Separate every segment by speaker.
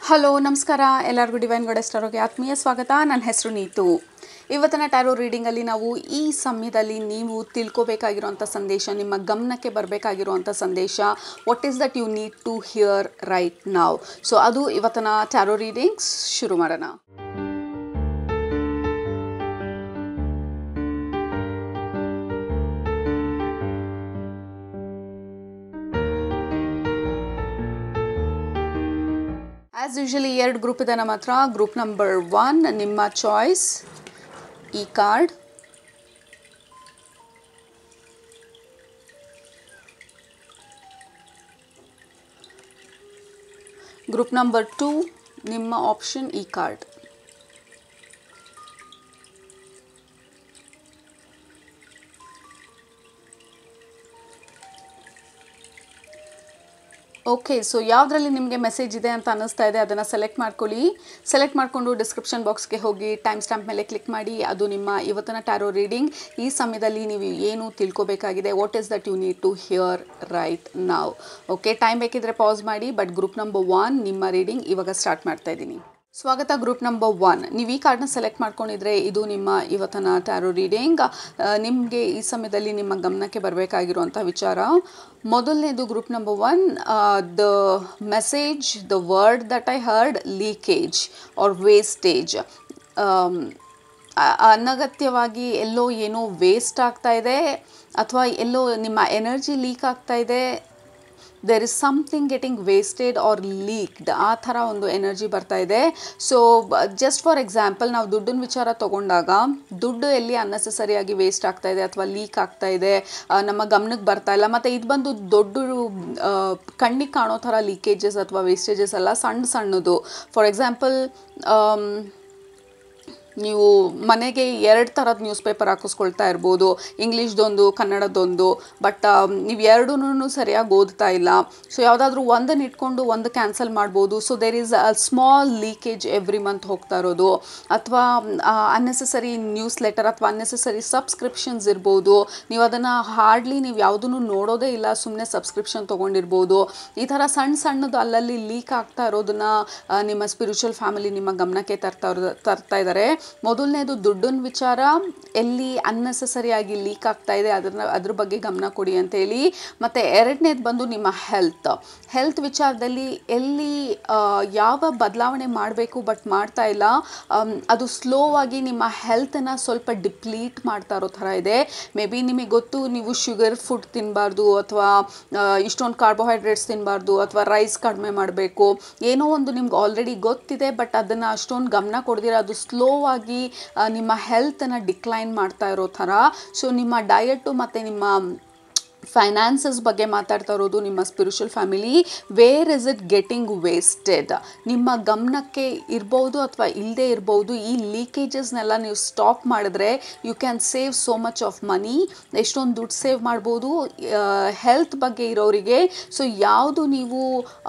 Speaker 1: Hello ನಮಸ್ಕಾರ ಎಲ್ಲರಿಗೂ divine goddess ಟಾರೋಗೆ ಆತ್ಮೀಯ ಸ್ವಾಗತ. ನನ್ನ ಹೆಸರು ನೀತು. ಇವತ್ತಿನ ಟ್ಯಾರೋ ರೀಡಿಂಗಲ್ಲಿ ನಾವು ಈ ಸಮಯದಲ್ಲಿ ನೀವು ತಿಳ್ಕೊಬೇಕಾಗಿರುವಂಥ ಸಂದೇಶ, ನಿಮ್ಮ ಗಮನಕ್ಕೆ ಬರಬೇಕಾಗಿರುವಂಥ ಸಂದೇಶ, what is that you need to hear right now. So ಅದು ಇವತ್ತಿನ ಟ್ಯಾರೋ ರೀಡಿಂಗ್ಸ್. ಶುರು ಮಾಡೋಣ. ಆ್ಯಸ್ ಯೂಶಲಿ ಎರಡು ಗ್ರೂಪ್ ಇದೆ ನಮ್ಮ ಹತ್ರ. ಗ್ರೂಪ್ ನಂಬರ್ 1 ನಿಮ್ಮ ಚಾಯ್ಸ್, ಈ ಕಾರ್ಡ್. ಗ್ರೂಪ್ ನಂಬರ್ 2 ನಿಮ್ಮ ಆಪ್ಷನ್, ಈ ಕಾರ್ಡ್. ಓಕೆ, ಸೊ ಯಾವುದರಲ್ಲಿ ನಿಮಗೆ ಮೆಸೇಜ್ ಇದೆ ಅಂತ ಅನ್ನಿಸ್ತಾ ಇದೆ ಅದನ್ನು ಸೆಲೆಕ್ಟ್ ಮಾಡ್ಕೊಳ್ಳಿ. ಸೆಲೆಕ್ಟ್ ಮಾಡಿಕೊಂಡು ಡಿಸ್ಕ್ರಿಪ್ಷನ್ ಬಾಕ್ಸ್ಗೆ ಹೋಗಿ ಟೈಮ್ ಸ್ಟ್ಯಾಂಪ್ ಮೇಲೆ ಕ್ಲಿಕ್ ಮಾಡಿ. ಅದು ನಿಮ್ಮ ಇವತ್ತಿನ ಟ್ಯಾರೋ ರೀಡಿಂಗ್. ಈ ಸಮಯದಲ್ಲಿ ನೀವು ಏನು ತಿಳ್ಕೊಬೇಕಾಗಿದೆ, what is that you need to hear right now. Okay, time ಬೇಕಿದ್ರೆ ಪಾಸ್ ಮಾಡಿ. ಬಟ್ ಗ್ರೂಪ್ ನಂಬರ್ 1 ನಿಮ್ಮ ರೀಡಿಂಗ್ ಇವಾಗ ಸ್ಟಾರ್ಟ್ ಮಾಡ್ತಾ ಇದ್ದೀನಿ. ಸ್ವಾಗತ. ಗ್ರೂಪ್ ನಂಬರ್ 1, ನೀವು ಈ ಕಾರ್ಡ್ನ ಸೆಲೆಕ್ಟ್ ಮಾಡ್ಕೊಂಡಿದ್ರೆ ಇದು ನಿಮ್ಮ ಇವತ್ತಿನ ಟ್ಯಾರೋ ರೀಡಿಂಗ್. ನಿಮಗೆ ಈ ಸಮಯದಲ್ಲಿ ನಿಮ್ಮ ಗಮನಕ್ಕೆ ಬರಬೇಕಾಗಿರುವಂಥ ವಿಚಾರ, ಮೊದಲನೇದು group number 1, the message, the word that I heard, leakage or wastage. ಅನಗತ್ಯವಾಗಿ ಎಲ್ಲೋ ಏನೋ ವೇಸ್ಟ್ ಆಗ್ತಾ ಇದೆ, ಅಥವಾ ಎಲ್ಲೋ ನಿಮ್ಮ ಎನರ್ಜಿ ಲೀಕ್ ಆಗ್ತಾ ಇದೆ. There is something getting wasted or leaked, ಆ ಥರ ಒಂದು ಎನರ್ಜಿ ಬರ್ತಾ ಇದೆ. ಸೊ ಜಸ್ಟ್ ಫಾರ್ ಎಕ್ಸಾಂಪಲ್, ನಾವು ದುಡ್ಡಿನ ವಿಚಾರ ತೊಗೊಂಡಾಗ ದುಡ್ಡು ಎಲ್ಲಿ ಅನ್ನೆಸೆಸರಿಯಾಗಿ ವೇಸ್ಟ್ ಆಗ್ತಾ ಇದೆ ಅಥವಾ ಲೀಕ್ ಆಗ್ತಾ ಇದೆ, ನಮ್ಮ ಗಮನಕ್ಕೆ ಬರ್ತಾ ಇಲ್ಲ. ಮತ್ತು ಇದು ಬಂದು ದೊಡ್ಡ ಕಣ್ಣಿಗೆ ಕಾಣೋ ಥರ ಲೀಕೇಜಸ್ ಅಥವಾ ವೇಸ್ಟೇಜಸ್ ಅಲ್ಲ, ಸಣ್ಣ ಸಣ್ಣದು. ಫಾರ್ ಎಕ್ಸಾಂಪಲ್, ನೀವು ಮನೆಗೆ 2 ಥರದ ನ್ಯೂಸ್ ಪೇಪರ್ ಹಾಕಿಸ್ಕೊಳ್ತಾ ಇರ್ಬೋದು, ಇಂಗ್ಲೀಷ್ದೊಂದು, ಕನ್ನಡದೊಂದು. ಬಟ್ ನೀವು ಎರಡೂ ಸರಿಯಾಗಿ ಓದ್ತಾ ಇಲ್ಲ. ಸೊ ಯಾವುದಾದ್ರೂ ಒಂದನ್ನು ಇಟ್ಕೊಂಡು ಒಂದು ಕ್ಯಾನ್ಸಲ್ ಮಾಡ್ಬೋದು. So there is a small leakage every month ಹೋಗ್ತಾ ಇರೋದು. ಅಥವಾ ಅನ್ನೆಸೆಸರಿ ನ್ಯೂಸ್ ಲೆಟರ್ ಅಥವಾ ಅನ್ನೆಸೆಸರಿ ಸಬ್ಸ್ಕ್ರಿಪ್ಷನ್ಸ್ ಇರ್ಬೋದು. ನೀವು ಅದನ್ನು ಹಾರ್ಡ್ಲಿ ನೀವು ಯಾವುದನ್ನು ನೋಡೋದೇ ಇಲ್ಲ, ಸುಮ್ಮನೆ ಸಬ್ಸ್ಕ್ರಿಪ್ಷನ್ ತೊಗೊಂಡಿರ್ಬೋದು. ಈ ಥರ ಸಣ್ಣ ಸಣ್ಣದು ಅಲ್ಲಲ್ಲಿ ಲೀಕ್ ಆಗ್ತಾ ಇರೋದನ್ನ ನಿಮ್ಮ ಸ್ಪಿರಿಚುವಲ್ ಫ್ಯಾಮಿಲಿ ನಿಮ್ಮ ಗಮನಕ್ಕೆ ತರ್ತಾ ಇದ್ದಾರೆ. ಮೊದಲನೇದು ದುಡ್ಡಿನ ವಿಚಾರ, ಎಲ್ಲಿ ಅನ್ನೆಸೆಸರಿಯಾಗಿ ಲೀಕ್ ಆಗ್ತಾ ಇದೆ ಅದ್ರ ಬಗ್ಗೆ ಗಮನ ಕೊಡಿ ಅಂತೇಳಿ. ಮತ್ತು ಎರಡನೇದು ಬಂದು ನಿಮ್ಮ ಹೆಲ್ತ್ ವಿಚಾರದಲ್ಲಿ ಎಲ್ಲಿ ಯಾವ ಬದಲಾವಣೆ ಮಾಡಬೇಕು ಬಟ್ ಮಾಡ್ತಾ ಇಲ್ಲ, ಅದು ಸ್ಲೋ ಆಗಿ ನಿಮ್ಮ ಹೆಲ್ತನ್ನು ಸ್ವಲ್ಪ ಡಿಪ್ಲೀಟ್ ಮಾಡ್ತಾ ಇರೋ ಥರ ಇದೆ. ಮೇ ಬಿ ನಿಮಗೆ ಗೊತ್ತು, ನೀವು ಶುಗರ್ ಫುಡ್ ತಿನ್ನಬಾರ್ದು, ಅಥವಾ ಇಷ್ಟೊಂದು ಕಾರ್ಬೋಹೈಡ್ರೇಟ್ಸ್ ತಿನ್ನಬಾರ್ದು, ಅಥವಾ ರೈಸ್ ಕಡಿಮೆ ಮಾಡಬೇಕು, ಏನೋ ಒಂದು ನಿಮ್ಗೆ ಆಲ್ರೆಡಿ ಗೊತ್ತಿದೆ. ಬಟ್ ಅದನ್ನು ಅಷ್ಟೊಂದು ಗಮನ ಕೊಡ್ದಿರ ಅದು ಸ್ಲೋ ಆಗಿ ನಿಮ್ಮ ಹೆಲ್ತನ್ನು ಡಿಕ್ಲೈನ್ ಮಾಡ್ತಾ ಇರೋ ಥರ. ಸೊ ನಿಮ್ಮ ಡಯಟು ಮತ್ತು ನಿಮ್ಮ ಫೈನಾನ್ಸಸ್ ಬಗ್ಗೆ ಮಾತಾಡ್ತಾ ಇರೋದು ನಿಮ್ಮ spiritual family. Where is it getting wasted? ನಿಮ್ಮ ಗಮನಕ್ಕೆ ಇರ್ಬೋದು ಅಥವಾ ಇಲ್ಲದೆ ಇರ್ಬೋದು. ಈ ಲೀಕೇಜಸ್ನೆಲ್ಲ ನೀವು ಸ್ಟಾಪ್ ಮಾಡಿದ್ರೆ you can save so much of money. ಎಷ್ಟೊಂದು ದುಡ್ಡು ಸೇವ್ ಮಾಡ್ಬೋದು ಹೆಲ್ತ್ ಬಗ್ಗೆ ಇರೋರಿಗೆ. ಸೊ ಯಾವುದು ನೀವು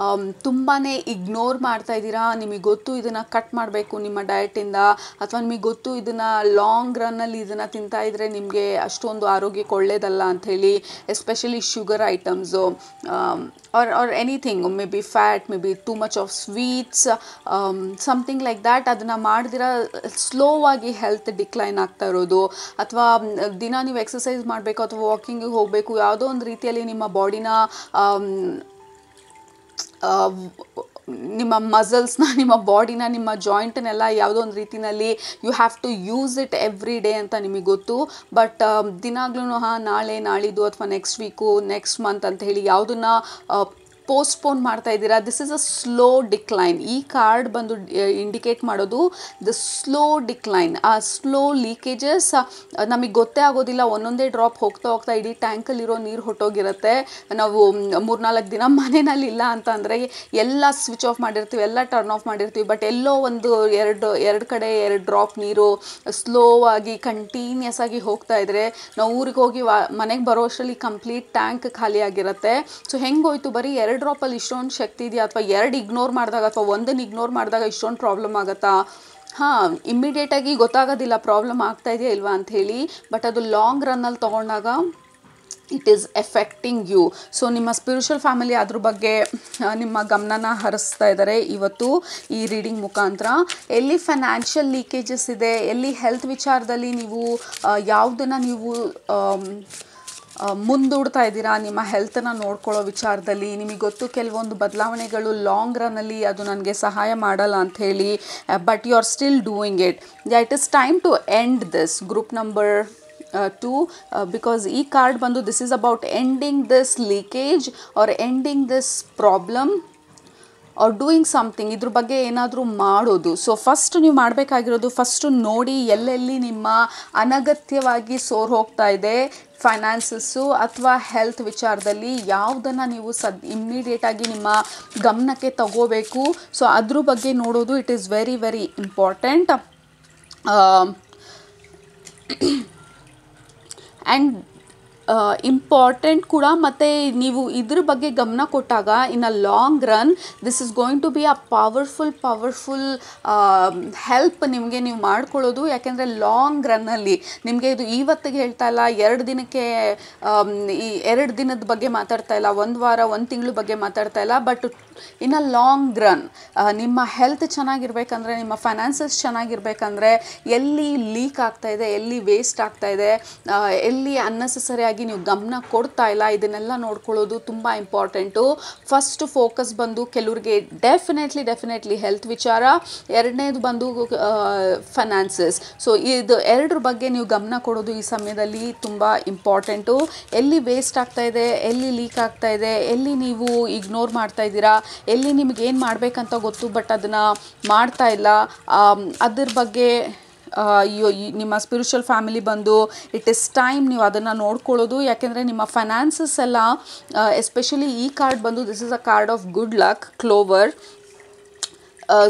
Speaker 1: ತುಂಬಾ ಇಗ್ನೋರ್ ಮಾಡ್ತಾ ಇದ್ದೀರಾ, ನಿಮಗೆ ಗೊತ್ತು ಇದನ್ನು ಕಟ್ ಮಾಡಬೇಕು ನಿಮ್ಮ ಡಯಟಿಂದ, ಅಥವಾ ನಿಮಗೆ ಗೊತ್ತು ಇದನ್ನು ಲಾಂಗ್ ರನ್ನಲ್ಲಿ ಇದನ್ನು ತಿಂತಾ ಇದ್ದರೆ ನಿಮಗೆ ಅಷ್ಟೊಂದು ಆರೋಗ್ಯಕ್ಕೆ ಒಳ್ಳೆಯದಲ್ಲ ಅಂಥೇಳಿ, especially sugar items, or anything, maybe fat, maybe too much of sweets, something like that. ಅದನ್ನು ಮಾಡಿದಿರ ಸ್ಲೋ ಆಗಿ ಹೆಲ್ತ್ ಡಿಕ್ಲೈನ್ ಆಗ್ತಾ ಇರೋದು. ಅಥವಾ ದಿನ ನೀವು ಎಕ್ಸಸೈಸ್ ಮಾಡಬೇಕು ಅಥವಾ ವಾಕಿಂಗಿಗೆ ಹೋಗಬೇಕು, ಯಾವುದೋ ಒಂದು ರೀತಿಯಲ್ಲಿ ನಿಮ್ಮ ಬಾಡಿನ, ನಿಮ್ಮ ಮಸಲ್ಸ್ನ, ನಿಮ್ಮ ಬಾಡಿನ, ನಿಮ್ಮ ಜಾಯಿಂಟನ್ನೆಲ್ಲ ಯಾವುದೋ ಒಂದು ರೀತಿಯಲ್ಲಿ you have to use it every day ಅಂತ ನಿಮಗೆ ಗೊತ್ತು. ಬಟ್ ದಿನಾಗ್ಲೂ ನಾಳೆ, ನಾಳಿದ್ದು, ಅಥವಾ ನೆಕ್ಸ್ಟ್ ವೀಕು, ನೆಕ್ಸ್ಟ್ ಮಂತ್ ಅಂತ ಹೇಳಿ ಯಾವುದನ್ನು ಪೋಸ್ಟ್ಪೋನ್ ಮಾಡ್ತಾ ಇದ್ದೀರಾ. This is a slow decline. ಈ ಕಾರ್ಡ್ ಬಂದು ಇಂಡಿಕೇಟ್ ಮಾಡೋದು ದ ಸ್ಲೋ ಡಿಕ್ಲೈನ್. ಆ ಸ್ಲೋ ಲೀಕೇಜಸ್ ನಮಗೆ ಗೊತ್ತೇ ಆಗೋದಿಲ್ಲ. ಒಂದೊಂದೇ ಡ್ರಾಪ್ ಹೋಗ್ತಾ ಹೋಗ್ತಾ ಇಡೀ ಟ್ಯಾಂಕಲ್ಲಿರೋ ನೀರು ಹೊಟ್ಟೋಗಿರುತ್ತೆ. ನಾವು 3-4 ದಿನ ಮನೆಯಲ್ಲಿ ಇಲ್ಲ ಅಂತ ಅಂದರೆ ಎಲ್ಲ ಸ್ವಿಚ್ ಆಫ್ ಮಾಡಿರ್ತೀವಿ, ಎಲ್ಲ ಟರ್ನ್ ಆಫ್ ಮಾಡಿರ್ತೀವಿ. ಬಟ್ ಎಲ್ಲೋ ಒಂದು ಎರಡು ಕಡೆ 2 ಡ್ರಾಪ್ ನೀರು ಸ್ಲೋ ಆಗಿ ಕಂಟಿನ್ಯೂಸ್ ಆಗಿ ಹೋಗ್ತಾ ಇದ್ದರೆ ನಾವು ಊರಿಗೆ ಹೋಗಿ ಮನೆಗೆ ಬರೋ ಅಷ್ಟರಲ್ಲಿ ಕಂಪ್ಲೀಟ್ ಟ್ಯಾಂಕ್ ಖಾಲಿ ಆಗಿರುತ್ತೆ. ಸೊ ಹೆಂಗೋಯ್ತು, ಬರೀ 2 ಡ್ರಾಪಲ್ಲಿ ಇಷ್ಟೊಂದು ಶಕ್ತಿ ಇದೆಯಾ, ಅಥವಾ 2 ಇಗ್ನೋರ್ ಮಾಡಿದಾಗ ಅಥವಾ 1 ಇಗ್ನೋರ್ ಮಾಡಿದಾಗ ಇಷ್ಟೊಂದು ಪ್ರಾಬ್ಲಮ್ ಆಗುತ್ತಾ? ಇಮ್ಮಿಡಿಯೇಟಾಗಿ ಗೊತ್ತಾಗೋದಿಲ್ಲ ಪ್ರಾಬ್ಲಮ್ ಆಗ್ತಾ ಇದೆಯಾ ಇಲ್ವಾ ಅಂಥೇಳಿ. ಬಟ್ ಅದು ಲಾಂಗ್ ರನ್ನಲ್ಲಿ ತೊಗೊಂಡಾಗ it is affecting you. So ನಿಮ್ಮ ಸ್ಪಿರಿಚುವಲ್ ಫ್ಯಾಮಿಲಿ ಅದ್ರ ಬಗ್ಗೆ ನಿಮ್ಮ ಗಮನನ ಹರಿಸ್ತಾ ಇದ್ದಾರೆ ಇವತ್ತು ಈ ರೀಡಿಂಗ್ ಮುಖಾಂತರ. ಎಲ್ಲಿ ಫೈನಾನ್ಷಿಯಲ್ ಲೀಕೇಜಸ್ ಇದೆ, ಎಲ್ಲಿ ಹೆಲ್ತ್ ವಿಚಾರದಲ್ಲಿ ನೀವು ಯಾವುದನ್ನು ನೀವು ಮುಂದೂಡ್ತಾ ಇದ್ದೀರಾ ನಿಮ್ಮ ಹೆಲ್ತನ್ನು ನೋಡ್ಕೊಳ್ಳೋ ವಿಚಾರದಲ್ಲಿ, ನಿಮಗೆ ಗೊತ್ತು ಕೆಲವೊಂದು ಬದಲಾವಣೆಗಳು ಲಾಂಗ್ ರನ್ನಲ್ಲಿ ಅದು ನನಗೆ ಸಹಾಯ ಮಾಡಲ್ಲ ಅಂಥೇಳಿ, but you are still doing it. It is time to end this group number 2 because ಈ ಕಾರ್ಡ್ ಬಂದು this is about ending this leakage or ending this problem or doing something. ಇದ್ರ ಬಗ್ಗೆ ಏನಾದರೂ ಮಾಡೋದು. ಸೊ ಫಸ್ಟ್ ನೀವು ಮಾಡಬೇಕಾಗಿರೋದು, first ನೋಡಿ ಎಲ್ಲೆಲ್ಲಿ ನಿಮ್ಮ ಅನಗತ್ಯವಾಗಿ ಸೋರ್ ಹೋಗ್ತಾ ಇದೆ ಫೈನಾನ್ಸಸ್ಸು ಅಥವಾ ಹೆಲ್ತ್ ವಿಚಾರದಲ್ಲಿ, ಯಾವುದನ್ನು ನೀವು ಇಮ್ಮಿಡಿಯೇಟಾಗಿ ನಿಮ್ಮ ಗಮನಕ್ಕೆ ತಗೋಬೇಕು. ಸೊ ಅದ್ರ ಬಗ್ಗೆ ನೋಡೋದು it is very very important. And important ಕೂಡ. ಮತ್ತು ನೀವು ಇದ್ರ ಬಗ್ಗೆ ಗಮನ ಕೊಟ್ಟಾಗ in a long run this is going to be a powerful help ನಿಮಗೆ ನೀವು ಮಾಡ್ಕೊಳ್ಳೋದು. ಯಾಕೆಂದರೆ ಲಾಂಗ್ ರನ್ನಲ್ಲಿ ನಿಮಗೆ ಇದು ಇವತ್ತಿಗೆ ಹೇಳ್ತಾ ಇಲ್ಲ, 2 ದಿನಕ್ಕೆ ಈ 2 ದಿನದ ಬಗ್ಗೆ ಮಾತಾಡ್ತಾ ಇಲ್ಲ, 1 ವಾರ 1 ತಿಂಗಳು ಬಗ್ಗೆ ಮಾತಾಡ್ತಾ ಇಲ್ಲ, but in a long run ನಿಮ್ಮ ಹೆಲ್ತ್ ಚೆನ್ನಾಗಿರ್ಬೇಕಂದ್ರೆ, ನಿಮ್ಮ ಫೈನಾನ್ಸಸ್ ಚೆನ್ನಾಗಿರ್ಬೇಕಂದ್ರೆ, ಎಲ್ಲಿ ಲೀಕ್ ಆಗ್ತಾ ಇದೆ, ಎಲ್ಲಿ ವೇಸ್ಟ್ ಆಗ್ತಾ ಇದೆ, ಎಲ್ಲಿ ಅನ್ನೆಸೆಸರಿಯಾಗಿ ನೀವು ಗಮನ ಕೊಡ್ತಾ ಇಲ್ಲ, ಇದನ್ನೆಲ್ಲ ನೋಡ್ಕೊಳ್ಳೋದು ತುಂಬ ಇಂಪಾರ್ಟೆಂಟು. ಫಸ್ಟ್ ಫೋಕಸ್ ಬಂದು ಕೆಲವ್ರಿಗೆ ಡೆಫಿನೆಟ್ಲಿ ಹೆಲ್ತ್ ವಿಚಾರ, 2ನೇದು ಬಂದು ಫೈನಾನ್ಸಸ್. ಸೊ ಇದು 2 ಬಗ್ಗೆ ನೀವು ಗಮನ ಕೊಡೋದು ಈ ಸಮಯದಲ್ಲಿ ತುಂಬ ಇಂಪಾರ್ಟೆಂಟು. ಎಲ್ಲಿ ವೇಸ್ಟ್ ಆಗ್ತಾ ಇದೆ, ಎಲ್ಲಿ ಲೀಕ್ ಆಗ್ತಾ ಇದೆ, ಎಲ್ಲಿ ನೀವು ಇಗ್ನೋರ್ ಮಾಡ್ತಾ ಇದ್ದೀರಾ, ಎಲ್ಲಿ ನಿಮಗೇನು ಮಾಡಬೇಕಂತ ಗೊತ್ತು ಬಟ್ ಅದನ್ನು ಮಾಡ್ತಾ ಇಲ್ಲ, ಅದ್ರ ಬಗ್ಗೆ ನಿಮ್ಮ ಸ್ಪಿರಿಚುವಲ್ ಫ್ಯಾಮಿಲಿ ಬಂದು ಇಟ್ ಇಸ್ ಟೈಮ್ ನೀವು ಅದನ್ನು ನೋಡ್ಕೊಳ್ಳೋದು. ಯಾಕೆಂದರೆ ನಿಮ್ಮ ಫೈನಾನ್ಸಸ್ ಎಲ್ಲ ಎಸ್ಪೆಷಲಿ ಈ ಕಾರ್ಡ್ ಬಂದು this is a card of good luck, clover.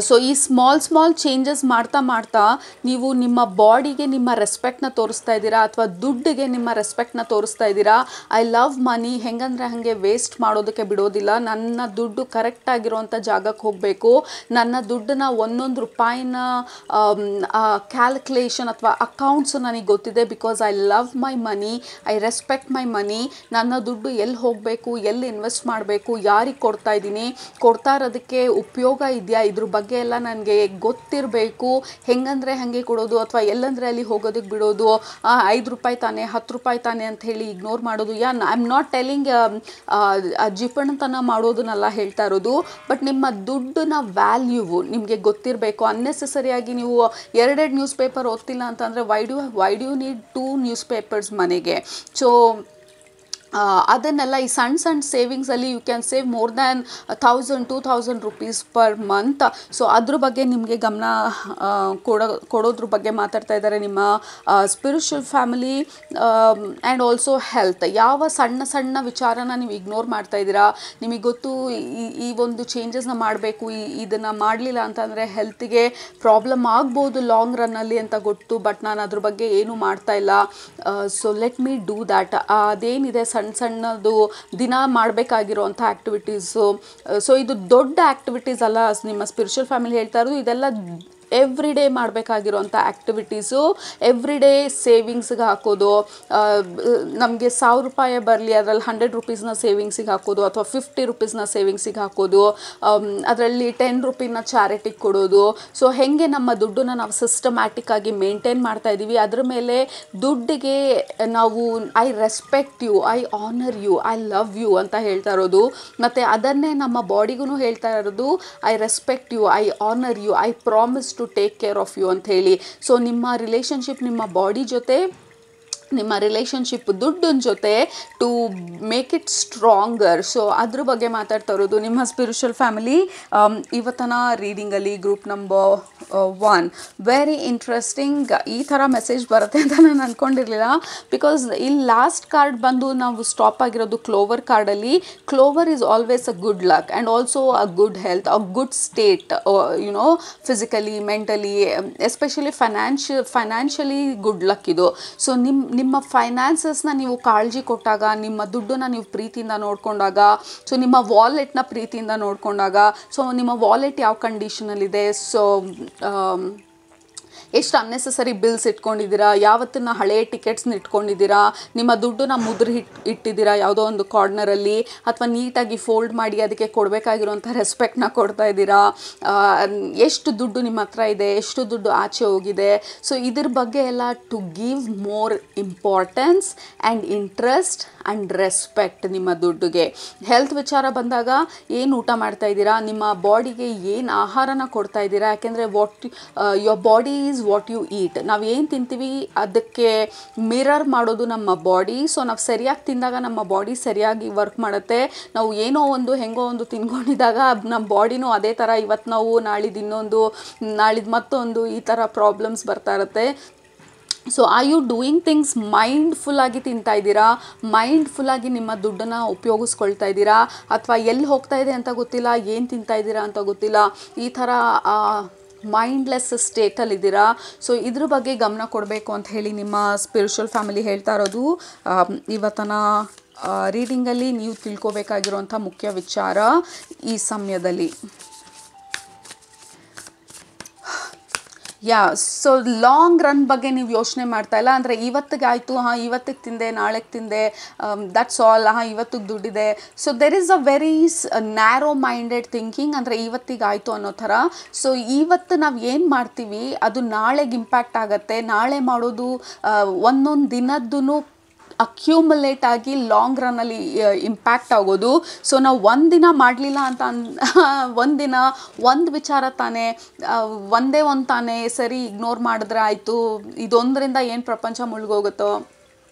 Speaker 1: So ಈ ಸ್ಮಾಲ್ ಚೇಂಜಸ್ ಮಾಡ್ತಾ ನೀವು ನಿಮ್ಮ ಬಾಡಿಗೆ ನಿಮ್ಮ ರೆಸ್ಪೆಕ್ಟ್ನ ತೋರಿಸ್ತಾ ಇದ್ದೀರಾ, ಅಥವಾ ದುಡ್ಡಿಗೆ ನಿಮ್ಮ ರೆಸ್ಪೆಕ್ಟ್ನ ತೋರಿಸ್ತಾ ಇದ್ದೀರಾ. ಐ ಲವ್ ಮನಿ, ಹೆಂಗಂದರೆ ಹಾಗೆ ವೇಸ್ಟ್ ಮಾಡೋದಕ್ಕೆ ಬಿಡೋದಿಲ್ಲ. ನನ್ನ ದುಡ್ಡು ಕರೆಕ್ಟಾಗಿರೋವಂಥ ಜಾಗಕ್ಕೆ ಹೋಗಬೇಕು. ನನ್ನ ದುಡ್ಡನ್ನ ಒಂದೊಂದು ರೂಪಾಯಿನ ಕ್ಯಾಲ್ಕುಲೇಷನ್ ಅಥವಾ ಅಕೌಂಟ್ಸ್ ನನಗೆ ಗೊತ್ತಿದೆ. Because I love my money, I respect my money. ನನ್ನ ದುಡ್ಡು ಎಲ್ಲಿ ಹೋಗಬೇಕು, ಎಲ್ಲಿ ಇನ್ವೆಸ್ಟ್ ಮಾಡಬೇಕು, ಯಾರಿಗೆ ಕೊಡ್ತಾ ಇದ್ದೀನಿ, ಕೊಡ್ತಾ ಇರೋದಕ್ಕೆ ಉಪಯೋಗ ಇದೆಯಾ, ಇದ್ರ ಬಗ್ಗೆ ಎಲ್ಲ ನನಗೆ ಗೊತ್ತಿರಬೇಕು. ಹೆಂಗಂದರೆ ಹಾಗೆ ಕೊಡೋದು ಅಥವಾ ಎಲ್ಲಂದರೆ ಅಲ್ಲಿ ಹೋಗೋದಕ್ಕೆ ಬಿಡೋದು, 5 ರೂಪಾಯಿ ತಾನೆ 10 ರೂಪಾಯಿ ತಾನೆ ಅಂತ ಹೇಳಿ ಇಗ್ನೋರ್ ಮಾಡೋದು. ಐ ಆಮ್ ನಾಟ್ ಟೆಲಿಂಗ್ ಜಿಪಣತನ ಮಾಡೋದನ್ನೆಲ್ಲ ಹೇಳ್ತಾ ಇರೋದು, ಬಟ್ ನಿಮ್ಮ ದುಡ್ಡಿನ ವ್ಯಾಲ್ಯೂವು ನಿಮಗೆ ಗೊತ್ತಿರಬೇಕು. ಅನ್ನೆಸೆಸರಿಯಾಗಿ ನೀವು 2 ನ್ಯೂಸ್ ಪೇಪರ್ ಓದ್ತಿಲ್ಲ ಅಂತಂದರೆ why do you need 2 newspapers ಮನೆಗೆ. ಸೊ ಅದನ್ನೆಲ್ಲ ಈ ಸಣ್ಣ ಸೇವಿಂಗ್ಸಲ್ಲಿ you can save more than 1000-2000 rupees per month. So ಅದ್ರ ಬಗ್ಗೆ ನಿಮಗೆ ಗಮನ ಕೊಡೋದ್ರ ಬಗ್ಗೆ ಮಾತಾಡ್ತಾ ಇದ್ದಾರೆ ನಿಮ್ಮ spiritual family. And also health, ಯಾವ ಸಣ್ಣ ವಿಚಾರನ ನೀವು ಇಗ್ನೋರ್ ಮಾಡ್ತಾ ಇದ್ದೀರಾ, ನಿಮಗೆ ಗೊತ್ತು ಈ ಒಂದು ಚೇಂಜಸ್ನ ಮಾಡಬೇಕು, ಇದನ್ನು ಮಾಡಲಿಲ್ಲ ಅಂತಂದರೆ ಹೆಲ್ತಿಗೆ ಪ್ರಾಬ್ಲಮ್ ಆಗ್ಬೋದು ಲಾಂಗ್ ರನ್ನಲ್ಲಿ ಅಂತ ಗೊತ್ತು, ಬಟ್ ನಾನು ಅದ್ರ ಬಗ್ಗೆ ಏನೂ ಮಾಡ್ತಾ ಇಲ್ಲ. So let me do that. ಅದೇನಿದೆ ಸಣ್ಣದು ದಿನ ಮಾಡಬೇಕಾಗಿರೋವಂಥ ಆ್ಯಕ್ಟಿವಿಟೀಸು. ಸೊ ಇದು ದೊಡ್ಡ ಆ್ಯಕ್ಟಿವಿಟೀಸ್ ಅಲ್ಲ, ನಿಮ್ಮ ಸ್ಪಿರಿಚುವಲ್ ಫ್ಯಾಮಿಲಿ ಹೇಳ್ತಾ ಇರೋದು ಇದೆಲ್ಲ ಎವ್ರಿ ಡೇ ಮಾಡಬೇಕಾಗಿರೋಂಥ ಆ್ಯಕ್ಟಿವಿಟೀಸು. ಎವ್ರಿ ಡೇ ಸೇವಿಂಗ್ಸ್ಗೆ ಹಾಕೋದು. ನಮಗೆ 1000 ರೂಪಾಯಿ ಬರಲಿ, ಅದರಲ್ಲಿ 100 ರೂಪೀಸ್ನ ಸೇವಿಂಗ್ಸಿಗೆ ಹಾಕೋದು, ಅಥವಾ 50 ರೂಪೀಸ್ನ ಸೇವಿಂಗ್ಸಿಗೆ ಹಾಕೋದು, ಅದರಲ್ಲಿ 10 ರೂಪಾಯಿನ ಚಾರಿಟಿಗೆ ಕೊಡೋದು. ಸೊ ಹೇಗೆ ನಮ್ಮ ದುಡ್ಡನ್ನು ನಾವು ಸಿಸ್ಟಮ್ಯಾಟಿಕ್ಕಾಗಿ ಮೇಂಟೈನ್ ಮಾಡ್ತಾ ಇದ್ದೀವಿ, ಅದ್ರ ಮೇಲೆ ದುಡ್ಡಿಗೆ ನಾವು I respect you, I honour you, I love you ಅಂತ ಹೇಳ್ತಾ ಇರೋದು. ಮತ್ತು ಅದನ್ನೇ ನಮ್ಮ ಬಾಡಿಗೂ ಹೇಳ್ತಾ ಇರೋದು, I respect you, I honour you, I promise to take care of you ಅಂತ ಹೇಳಿ. ಸೊ ನಿಮ್ಮ ರಿಲೇಷನ್ಶಿಪ್ ನಿಮ್ಮ ಬಾಡಿ ಜೊತೆ, ನಿಮ್ಮ ರಿಲೇಷನ್ಶಿಪ್ ದುಡ್ಡಿನ ಜೊತೆ to make it stronger. So ಅದ್ರ ಬಗ್ಗೆ ಮಾತಾಡ್ತಾ ಇರೋದು ನಿಮ್ಮ ಸ್ಪಿರಿಚುವಲ್ ಫ್ಯಾಮಿಲಿ ಇವತ್ತಿನ ರೀಡಿಂಗಲ್ಲಿ ಗ್ರೂಪ್ ನಂಬರ್ 1. Very interesting. ಈ ಥರ ಮೆಸೇಜ್ ಬರುತ್ತೆ ಅಂತ ನಾನು ಅಂದ್ಕೊಂಡಿರಲಿಲ್ಲ. ಬಿಕಾಸ್ ಇಲ್ಲಿ ಲಾಸ್ಟ್ ಕಾರ್ಡ್ ಬಂದು ನಾವು ಸ್ಟಾಪ್ ಆಗಿರೋದು ಕ್ಲೋವರ್ ಕಾರ್ಡಲ್ಲಿ. Clover is always a good luck and also a good health, a good state, you know physically, mentally, especially financially good luck ಇದು. ಸೊ ನಿಮ್ಮ ಫೈನಾನ್ಸಸ್ನ ನೀವು ಕಾಳಜಿ ಕೊಟ್ಟಾಗ, ನಿಮ್ಮ ದುಡ್ಡನ್ನು ನೀವು ಪ್ರೀತಿಯಿಂದ ನೋಡಿಕೊಂಡಾಗ, ಸೊ ನಿಮ್ಮ ವಾಲೆಟ್ನ ಪ್ರೀತಿಯಿಂದ ನೋಡಿಕೊಂಡಾಗ, ಸೊ ನಿಮ್ಮ ವಾಲೆಟ್ ಯಾವ ಕಂಡೀಷನಲ್ಲಿದೆ, ಸೊ ಎಷ್ಟು ಅನ್ನೆಸೆಸರಿ ಬಿಲ್ಸ್ ಇಟ್ಕೊಂಡಿದ್ದೀರಾ, ಯಾವತ್ತನ್ನ ಹಳೆಯ ಟಿಕೆಟ್ಸ್ನ ಇಟ್ಕೊಂಡಿದ್ದೀರಾ, ನಿಮ್ಮ ದುಡ್ಡನ್ನ ಮುದ್ರೆ ಇಟ್ಟಿದ್ದೀರಾ ಯಾವುದೋ ಒಂದು ಕಾರ್ನರಲ್ಲಿ, ಅಥವಾ ನೀಟಾಗಿ ಫೋಲ್ಡ್ ಮಾಡಿ ಅದಕ್ಕೆ ಕೊಡಬೇಕಾಗಿರುವಂಥ ರೆಸ್ಪೆಕ್ಟ್ನ ಕೊಡ್ತಾ ಇದ್ದೀರಾ, ಎಷ್ಟು ದುಡ್ಡು ನಿಮ್ಮ ಹತ್ರ ಇದೆ, ಎಷ್ಟು ದುಡ್ಡು ಆಚೆ ಹೋಗಿದೆ. ಸೊ ಇದ್ರ ಬಗ್ಗೆ ಎಲ್ಲ to give more importance and interest and respect ನಿಮ್ಮ ದುಡ್ಡಿಗೆ. ಹೆಲ್ತ್ ವಿಚಾರ ಬಂದಾಗ ಏನು ಊಟ ಮಾಡ್ತಾ ಇದ್ದೀರಾ, ನಿಮ್ಮ ಬಾಡಿಗೆ ಏನು ಆಹಾರನ ಕೊಡ್ತಾ ಇದ್ದೀರಾ, ಯಾಕೆಂದರೆ your body is what you eat. ನಾವು ಏನು ತಿಂತೀವಿ ಅದಕ್ಕೆ ಮಿರರ್ ಮಾಡೋದು ನಮ್ಮ ಬಾಡಿ. ಸೊ ನಾವು ಸರಿಯಾಗಿ ತಿಂದಾಗ ನಮ್ಮ ಬಾಡಿ ಸರಿಯಾಗಿ ವರ್ಕ್ ಮಾಡುತ್ತೆ. ನಾವು ಏನೋ ಒಂದು ಹೆಂಗೋ ಒಂದು ತಿನ್ಕೊಂಡಿದ್ದಾಗ ನಮ್ಮ ಬಾಡಿನೂ ಅದೇ ಥರ ಇವತ್ತು ನಾವು ನಾಳಿದ್ದು ಇನ್ನೊಂದು, ನಾಳಿದ್ದು ಮತ್ತೊಂದು, ಈ ಥರ ಪ್ರಾಬ್ಲಮ್ಸ್ ಬರ್ತಾ ಇರುತ್ತೆ. So are you doing things ಮೈಂಡ್ಫುಲ್ಲಾಗಿ ತಿಂತಾ ಇದ್ದೀರಾ, ಮೈಂಡ್ಫುಲ್ಲಾಗಿ ನಿಮ್ಮ ದುಡ್ಡನ್ನು ಉಪಯೋಗಿಸ್ಕೊಳ್ತಾ ಇದ್ದೀರಾ, ಅಥವಾ ಎಲ್ಲಿ ಹೋಗ್ತಾ ಇದೆ ಅಂತ ಗೊತ್ತಿಲ್ಲ, ಏನು ತಿಂತಾ ಇದ್ದೀರಾ ಅಂತ ಗೊತ್ತಿಲ್ಲ, ಈ ಥರ ಮೈಂಡ್ಲೆಸ್ ಸ್ಟೇಟಲ್ಲಿದ್ದೀರಾ. ಸೊ ಇದ್ರ ಬಗ್ಗೆ ಗಮನ ಕೊಡಬೇಕು ಅಂತ ಹೇಳಿ ನಿಮ್ಮ ಸ್ಪಿರಿಚುವಲ್ ಫ್ಯಾಮಿಲಿ ಹೇಳ್ತಾ ಇರೋದು. ಇವತ್ತಿನ ರೀಡಿಂಗಲ್ಲಿ ನೀವು ತಿಳ್ಕೊಬೇಕಾಗಿರುವಂಥ ಮುಖ್ಯ ವಿಚಾರ ಈ ಸಮಯದಲ್ಲಿ. ಸೊ ಲಾಂಗ್ ರನ್ ಬಗ್ಗೆ ನೀವು ಯೋಚನೆ ಮಾಡ್ತಾ ಇಲ್ಲ. ಅಂದರೆ ಇವತ್ತಿಗೆ ಆಯಿತು, ಇವತ್ತಿಗೆ ತಿಂದೆ, ನಾಳೆಗೆ ತಿಂದೆ, ದಟ್ಸ್ ಆಲ್, ಇವತ್ತಿಗೆ ದುಡ್ಡಿದೆ. So there is a very narrow minded thinking. ಅಂದರೆ ಇವತ್ತಿಗೆ ಆಯಿತು ಅನ್ನೋ ಥರ. ಸೊ ಇವತ್ತು ನಾವು ಏನು ಮಾಡ್ತೀವಿ ಅದು ನಾಳೆಗೆ ಇಂಪ್ಯಾಕ್ಟ್ ಆಗುತ್ತೆ. ನಾಳೆ ಮಾಡೋದು ಒಂದೊಂದು ದಿನದ್ದು ಅಕ್ಯುಮುಲೇಟ್ ಆಗಿ ಲಾಂಗ್ ರನ್ನಲ್ಲಿ ಇಂಪ್ಯಾಕ್ಟ್ ಆಗೋದು. ಸೊ ನಾವು ಒಂದಿನ ಮಾಡಲಿಲ್ಲ ಅಂತ ಒಂದಿನ ಒಂದು ವಿಚಾರ ತಾನೇ, ಒಂದೇ ಒಂದು ತಾನೇ ಸರಿ ಇಗ್ನೋರ್ ಮಾಡಿದ್ರೆ ಆಯಿತು, ಇದೊಂದರಿಂದ ಏನು ಪ್ರಪಂಚ ಮುಳುಗೋಗುತ್ತೋ,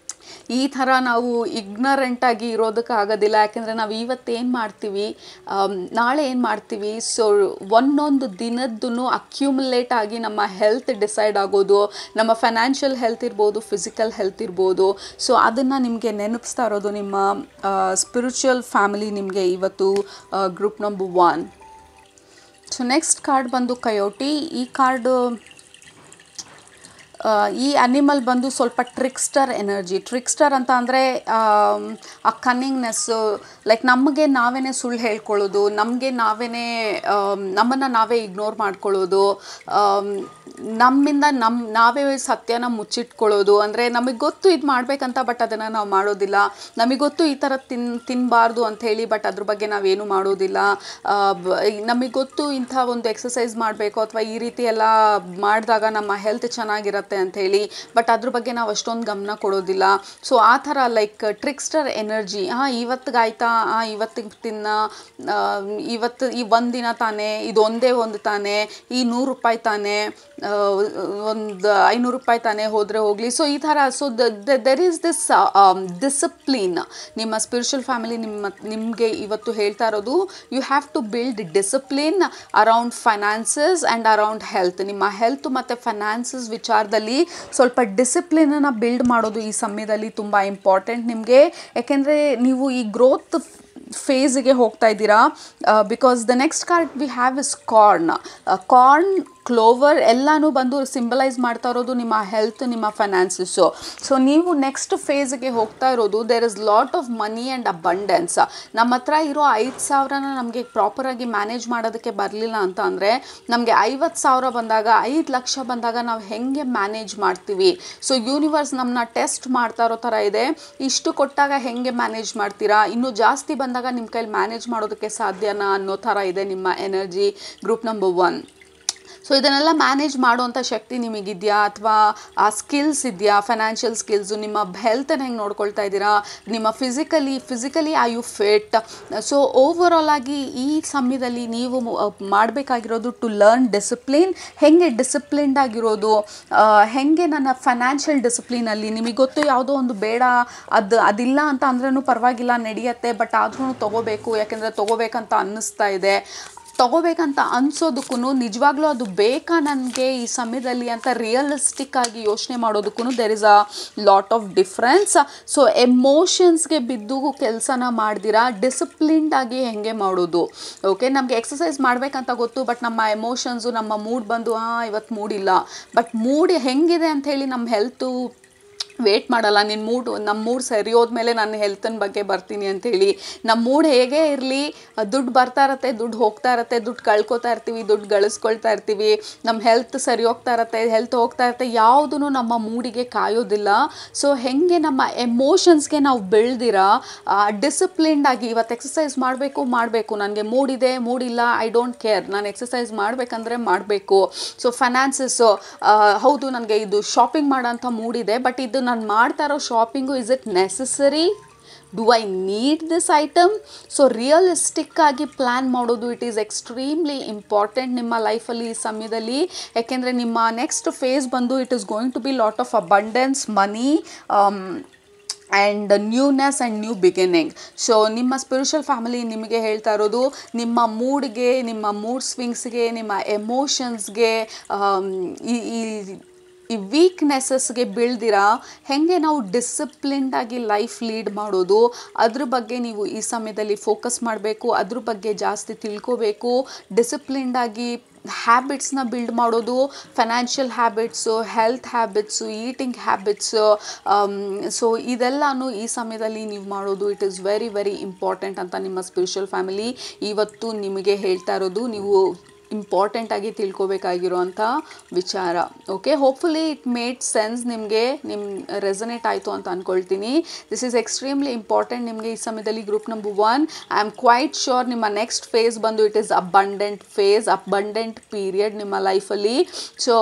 Speaker 1: ಈ ಥರ ನಾವು ಇಗ್ನರೆಂಟಾಗಿ ಇರೋದಕ್ಕಾಗೋದಿಲ್ಲ. ಯಾಕೆಂದರೆ ನಾವು ಇವತ್ತೇನು ಮಾಡ್ತೀವಿ, ನಾಳೆ ಏನು ಮಾಡ್ತೀವಿ, ಸೊ ಒಂದೊಂದು ದಿನದ್ದು ಅಕ್ಯುಮುಲೇಟ್ ಆಗಿ ನಮ್ಮ ಹೆಲ್ತ್ ಡಿಸೈಡ್ ಆಗೋದು. ನಮ್ಮ ಫೈನಾನ್ಷಿಯಲ್ ಹೆಲ್ತ್ ಇರ್ಬೋದು, ಫಿಸಿಕಲ್ ಹೆಲ್ತ್ ಇರ್ಬೋದು. ಸೊ ಅದನ್ನು ನಿಮಗೆ ನೆನಪಿಸ್ತಾ ಇರೋದು ನಿಮ್ಮ ಸ್ಪಿರಿಚುವಲ್ ಫ್ಯಾಮಿಲಿ ನಿಮಗೆ ಇವತ್ತು group number 1. So next card ಬಂದು ಕಯೋಟಿ. ಈ ಕಾರ್ಡು, ಈ ಅನಿಮಲ್ ಬಂದು ಸ್ವಲ್ಪ ಟ್ರಿಕ್ಸ್ಟರ್ ಎನರ್ಜಿ. ಟ್ರಿಕ್ಸ್ಟರ್ ಅಂತ ಅಂದರೆ ಆ ಕನ್ನಿಂಗ್ನೆಸ್ಸು, ಲೈಕ್ ನಮಗೆ ನಾವೇ ಸುಳ್ಳು ಹೇಳ್ಕೊಳ್ಳೋದು, ನಮ್ಮನ್ನು ನಾವೇ ಇಗ್ನೋರ್ ಮಾಡ್ಕೊಳ್ಳೋದು, ನಮ್ಮಿಂದ ನಾವೇ ಸತ್ಯನ ಮುಚ್ಚಿಟ್ಕೊಳ್ಳೋದು. ಅಂದರೆ ನಮಗೆ ಗೊತ್ತು ಇದು ಮಾಡಬೇಕಂತ, ಬಟ್ ಅದನ್ನು ನಾವು ಮಾಡೋದಿಲ್ಲ. ನಮಗೆ ಗೊತ್ತು ಈ ಥರ ತಿನ್ನಬಾರ್ದು ಅಂಥೇಳಿ, ಬಟ್ ಅದ್ರ ಬಗ್ಗೆ ನಾವೇನು ಮಾಡೋದಿಲ್ಲ. ನಮಗೆ ಗೊತ್ತು ಇಂಥ ಒಂದು ಎಕ್ಸಸೈಸ್ ಮಾಡಬೇಕು ಅಥವಾ ಈ ರೀತಿ ಎಲ್ಲ ಮಾಡಿದಾಗ ನಮ್ಮ ಹೆಲ್ತ್ ಚೆನ್ನಾಗಿರುತ್ತೆ ಅಂಥೇಳಿ, ಬಟ್ ಅದ್ರ ಬಗ್ಗೆ ನಾವು ಅಷ್ಟೊಂದು ಗಮನ ಕೊಡೋದಿಲ್ಲ. ಸೊ ಆ ಥರ ಲೈಕ್ ಟ್ರಿಕ್ಸ್ಟರ್ ಎನರ್ಜಿ. ಇವತ್ತಿಗಾಯ್ತಾ, ಇವತ್ತಿಗೆ ಇವತ್ತು ಈ ಒಂದಿನ ತಾನೇ, ಇದು ಒಂದೇ ಒಂದು ತಾನೇ, ಈ 100 ರೂಪಾಯಿ ತಾನೇ, ಒಂದು 500 ರೂಪಾಯಿ ತಾನೇ, ಹೋದರೆ ಹೋಗಲಿ. ಸೊ ಈ ಥರ. So there is this discipline. ನಿಮ್ಮ ಸ್ಪಿರಿಚುವಲ್ ಫ್ಯಾಮಿಲಿ ನಿಮಗೆ ಇವತ್ತು ಹೇಳ್ತಾ ಇರೋದು, you have to build discipline around finances and around health. ನಿಮ್ಮ ಹೆಲ್ತ್ ಮತ್ತು ಫೈನಾನ್ಸಸ್ ವಿಚಾರದಲ್ಲಿ ಸ್ವಲ್ಪ ಡಿಸಿಪ್ಲಿನನ್ನು ಬಿಲ್ಡ್ ಮಾಡೋದು ಈ ಸಮಯದಲ್ಲಿ ತುಂಬ ಇಂಪಾರ್ಟೆಂಟ್ ನಿಮಗೆ. ಯಾಕೆಂದರೆ ನೀವು ಈ ಗ್ರೋತ್ ಫೇಸಿಗೆ ಹೋಗ್ತಾ ಇದ್ದೀರಾ. Because the next card we have is corn, clover ಎಲ್ಲನೂ ಬಂದು ಸಿಂಬಲೈಸ್ ಮಾಡ್ತಾ ಇರೋದು ನಿಮ್ಮ ಹೆಲ್ತ್, ನಿಮ್ಮ ಫೈನಾನ್ಸಸ್ಸು. ಸೊ ನೀವು ನೆಕ್ಸ್ಟ್ ಫೇಸ್ಗೆ ಹೋಗ್ತಾ ಇರೋದು, there is lot of money and abundance. ನಮ್ಮ ಹತ್ರ ಇರೋ 5,000ನ ನಮಗೆ ಪ್ರಾಪರಾಗಿ ಮ್ಯಾನೇಜ್ ಮಾಡೋದಕ್ಕೆ ಬರಲಿಲ್ಲ ಅಂತ ಅಂದರೆ, ನಮಗೆ 50,000 ಬಂದಾಗ, 5 ಲಕ್ಷ ಬಂದಾಗ ನಾವು ಹೇಗೆ ಮ್ಯಾನೇಜ್ ಮಾಡ್ತೀವಿ? ಸೊ ಯೂನಿವರ್ಸ್ ನಮ್ಮನ್ನ ಟೆಸ್ಟ್ ಮಾಡ್ತಾ ಇರೋ ಥರ ಇದೆ. ಇಷ್ಟು ಕೊಟ್ಟಾಗ ಹೇಗೆ ಮ್ಯಾನೇಜ್ ಮಾಡ್ತೀರಾ, ಇನ್ನೂ ಜಾಸ್ತಿ ಬಂದಾಗ ನಿಮ್ಮ ಕೈಲಿ ಮ್ಯಾನೇಜ್ ಮಾಡೋದಕ್ಕೆ ಸಾಧ್ಯನಾ ಅನ್ನೋ ಥರ ಇದೆ ನಿಮ್ಮ ಎನರ್ಜಿ ಗ್ರೂಪ್ ನಂಬರ್ 1. ಸೊ ಇದನ್ನೆಲ್ಲ ಮ್ಯಾನೇಜ್ ಮಾಡುವಂಥ ಶಕ್ತಿ ನಿಮಗಿದೆಯಾ, ಅಥವಾ ಆ ಸ್ಕಿಲ್ಸ್ ಇದೆಯಾ, ಫೈನಾನ್ಷಿಯಲ್ ಸ್ಕಿಲ್ಸು, ನಿಮ್ಮ ಹೆಲ್ತನ್ನು ಹೆಂಗೆ ನೋಡ್ಕೊಳ್ತಾ ಇದ್ದೀರಾ, ನಿಮ್ಮ physically are you fit? So overall ಆಗಿ ಈ ಸಮಯದಲ್ಲಿ ನೀವು ಮಾಡಬೇಕಾಗಿರೋದು ಟು ಲರ್ನ್ ಡಿಸಿಪ್ಲಿನ್. ಹೇಗೆ ಡಿಸಿಪ್ಲಿನ್ಡ್ ಆಗಿರೋದು, ಹೇಗೆ ನನ್ನ ಫೈನಾನ್ಷಿಯಲ್ ಡಿಸಿಪ್ಲಿನಲ್ಲಿ ನಿಮಗೆ ಗೊತ್ತು ಯಾವುದೋ ಒಂದು ಬೇಡ, ಅದಿಲ್ಲ ಅಂತ ಅಂದ್ರೂ ಪರವಾಗಿಲ್ಲ, ನಡೆಯುತ್ತೆ, ಬಟ್ ಆದ್ರೂ ತೊಗೋಬೇಕು, ಯಾಕೆಂದರೆ ತೊಗೋಬೇಕಂತ ಅನ್ನಿಸ್ತಾ ಇದೆ. ತೊಗೋಬೇಕಂತ ಅನ್ಸೋದಕ್ಕೂ ನಿಜವಾಗ್ಲೂ ಅದು ಬೇಕಾ ನನಗೆ ಈ ಸಮಯದಲ್ಲಿ ಅಂತ ರಿಯಲಿಸ್ಟಿಕ್ ಆಗಿ ಯೋಚನೆ ಮಾಡೋದಕ್ಕೂ there is a lot of difference. So ಎಮೋಷನ್ಸ್ಗೆ ಬಿದ್ದು ಕೆಲಸನ ಮಾಡ್ದಿರಾ ಡಿಸಿಪ್ಲಿನ್ಡ್ ಆಗಿ ಹೆಂಗೆ ಮಾಡೋದು. ಓಕೆ, ನಮಗೆ ಎಕ್ಸಸೈಸ್ ಮಾಡಬೇಕಂತ ಗೊತ್ತು, ಬಟ್ ನಮ್ಮ ಎಮೋಷನ್ಸು, ನಮ್ಮ ಮೂಡ್ ಬಂದು ಇವತ್ತು ಮೂಡಿಲ್ಲ, ಬಟ್ ಮೂಡ್ ಹೆಂಗಿದೆ ಅಂಥೇಳಿ ನಮ್ಮ ಹೆಲ್ತು ವೇಟ್ ಮಾಡಲ್ಲ. ನಮ್ಮ ಮೂಡ್ ಸರಿ ಹೋದ್ಮೇಲೆ ನಾನು ಹೆಲ್ತನ ಬಗ್ಗೆ ಬರ್ತೀನಿ ಅಂಥೇಳಿ. ನಮ್ಮ ಮೂಡ್ ಹೇಗೇ ಇರಲಿ, ದುಡ್ಡು ಬರ್ತಾ ಇರತ್ತೆ, ದುಡ್ಡು ಹೋಗ್ತಾ ಇರತ್ತೆ, ದುಡ್ಡು ಕಳ್ಕೊತಾ ಇರ್ತೀವಿ, ದುಡ್ಡು ಗಳಿಸ್ಕೊಳ್ತಾ ಇರ್ತೀವಿ, ನಮ್ಮ ಹೆಲ್ತ್ ಸರಿ ಹೋಗ್ತಾ ಇರತ್ತೆ, ಹೆಲ್ತ್ ಹೋಗ್ತಾ ಇರುತ್ತೆ, ಯಾವುದೂ ನಮ್ಮ ಮೂಡಿಗೆ ಕಾಯೋದಿಲ್ಲ. ಸೊ ಹೇಗೆ ನಮ್ಮ ಎಮೋಷನ್ಸ್ಗೆ ನಾವು ಬೆಳೆದಿರ ಡಿಸಿಪ್ಲಿನ್ಡ್ ಆಗಿ ಇವತ್ತು ಎಕ್ಸಸೈಸ್ ಮಾಡಬೇಕು, ನನಗೆ ಮೂಡಿದೆ ಮೂಡಿಲ್ಲ ಐ ಡೋಂಟ್ ಕೇರ್, ನಾನು ಎಕ್ಸಸೈಸ್ ಮಾಡಬೇಕಂದ್ರೆ ಮಾಡಬೇಕು. ಸೊ ಫೈನಾನ್ಸಸ್ಸು ಹೌದು, ನನಗೆ ಇದು ಶಾಪಿಂಗ್ ಮಾಡೋಂಥ ಮೂಡಿದೆ, ಬಟ್ ಇದು ನಾನು ಮಾಡ್ತಾ ಇರೋ shopping is it necessary, do I need this item? So realistic ಆಗಿ ಪ್ಲ್ಯಾನ್ ಮಾಡೋದು ಇಟ್ ಈಸ್ ಎಕ್ಸ್ಟ್ರೀಮ್ಲಿ ಇಂಪಾರ್ಟೆಂಟ್ ನಿಮ್ಮ ಲೈಫಲ್ಲಿ ಈ ಸಮಯದಲ್ಲಿ. ಯಾಕೆಂದರೆ ನಿಮ್ಮ ನೆಕ್ಸ್ಟ್ ಫೇಸ್ ಬಂದು it is going to be lot of abundance, money and newness and new beginning. So ನಿಮ್ಮ ಸ್ಪಿರಿಚುವಲ್ ಫ್ಯಾಮಿಲಿ ನಿಮಗೆ ಹೇಳ್ತಾ ಇರೋದು, ನಿಮ್ಮ ಮೂಡ್ಗೆ, ನಿಮ್ಮ ಮೂಡ್ ಸ್ವಿಂಗ್ಸ್ಗೆ, ನಿಮ್ಮ ಎಮೋಷನ್ಸ್ಗೆ, ಈ ವೀಕ್ನೆಸ್ಸಸ್ಗೆ ಬೀಳ್ದಿರ ಹೇಗೆ ನಾವು ಡಿಸಿಪ್ಲಿನ್ಡಾಗಿ ಲೈಫ್ ಲೀಡ್ ಮಾಡೋದು, ಅದ್ರ ಬಗ್ಗೆ ನೀವು ಈ ಸಮಯದಲ್ಲಿ ಫೋಕಸ್ ಮಾಡಬೇಕು, ಅದ್ರ ಬಗ್ಗೆ ಜಾಸ್ತಿ ತಿಳ್ಕೋಬೇಕು. ಡಿಸಿಪ್ಲಿನ್ಡಾಗಿ ಹ್ಯಾಬಿಟ್ಸ್ನ ಬಿಲ್ಡ್ ಮಾಡೋದು, financial habits, health habits, eating habits. So ಇದೆಲ್ಲನೂ ಈ ಸಮಯದಲ್ಲಿ ನೀವು ಮಾಡೋದು it is very very important ಅಂತ ನಿಮ್ಮ ಸ್ಪಿರಿಚುವಲ್ ಫ್ಯಾಮಿಲಿ ಇವತ್ತು ನಿಮಗೆ ಹೇಳ್ತಾ ಇರೋದು. ನೀವು ಇಂಪಾರ್ಟೆಂಟಾಗಿ ತಿಳ್ಕೊಬೇಕಾಗಿರೋಂಥ ವಿಚಾರ. Okay, hopefully it made sense, ನಿಮಗೆ ರೆಸನೇಟ್ ಆಯಿತು ಅಂತ ಅಂದ್ಕೊಳ್ತೀನಿ. ದಿಸ್ ಈಸ್ ಎಕ್ಸ್ಟ್ರೀಮ್ಲಿ ಇಂಪಾರ್ಟೆಂಟ್ ನಿಮಗೆ ಈ ಸಮಯದಲ್ಲಿ. Group number 1, I am quite sure ನಿಮ್ಮ ನೆಕ್ಸ್ಟ್ ಫೇಸ್ ಬಂದು it is abundant phase, abundant period ನಿಮ್ಮ ಲೈಫಲ್ಲಿ. ಸೊ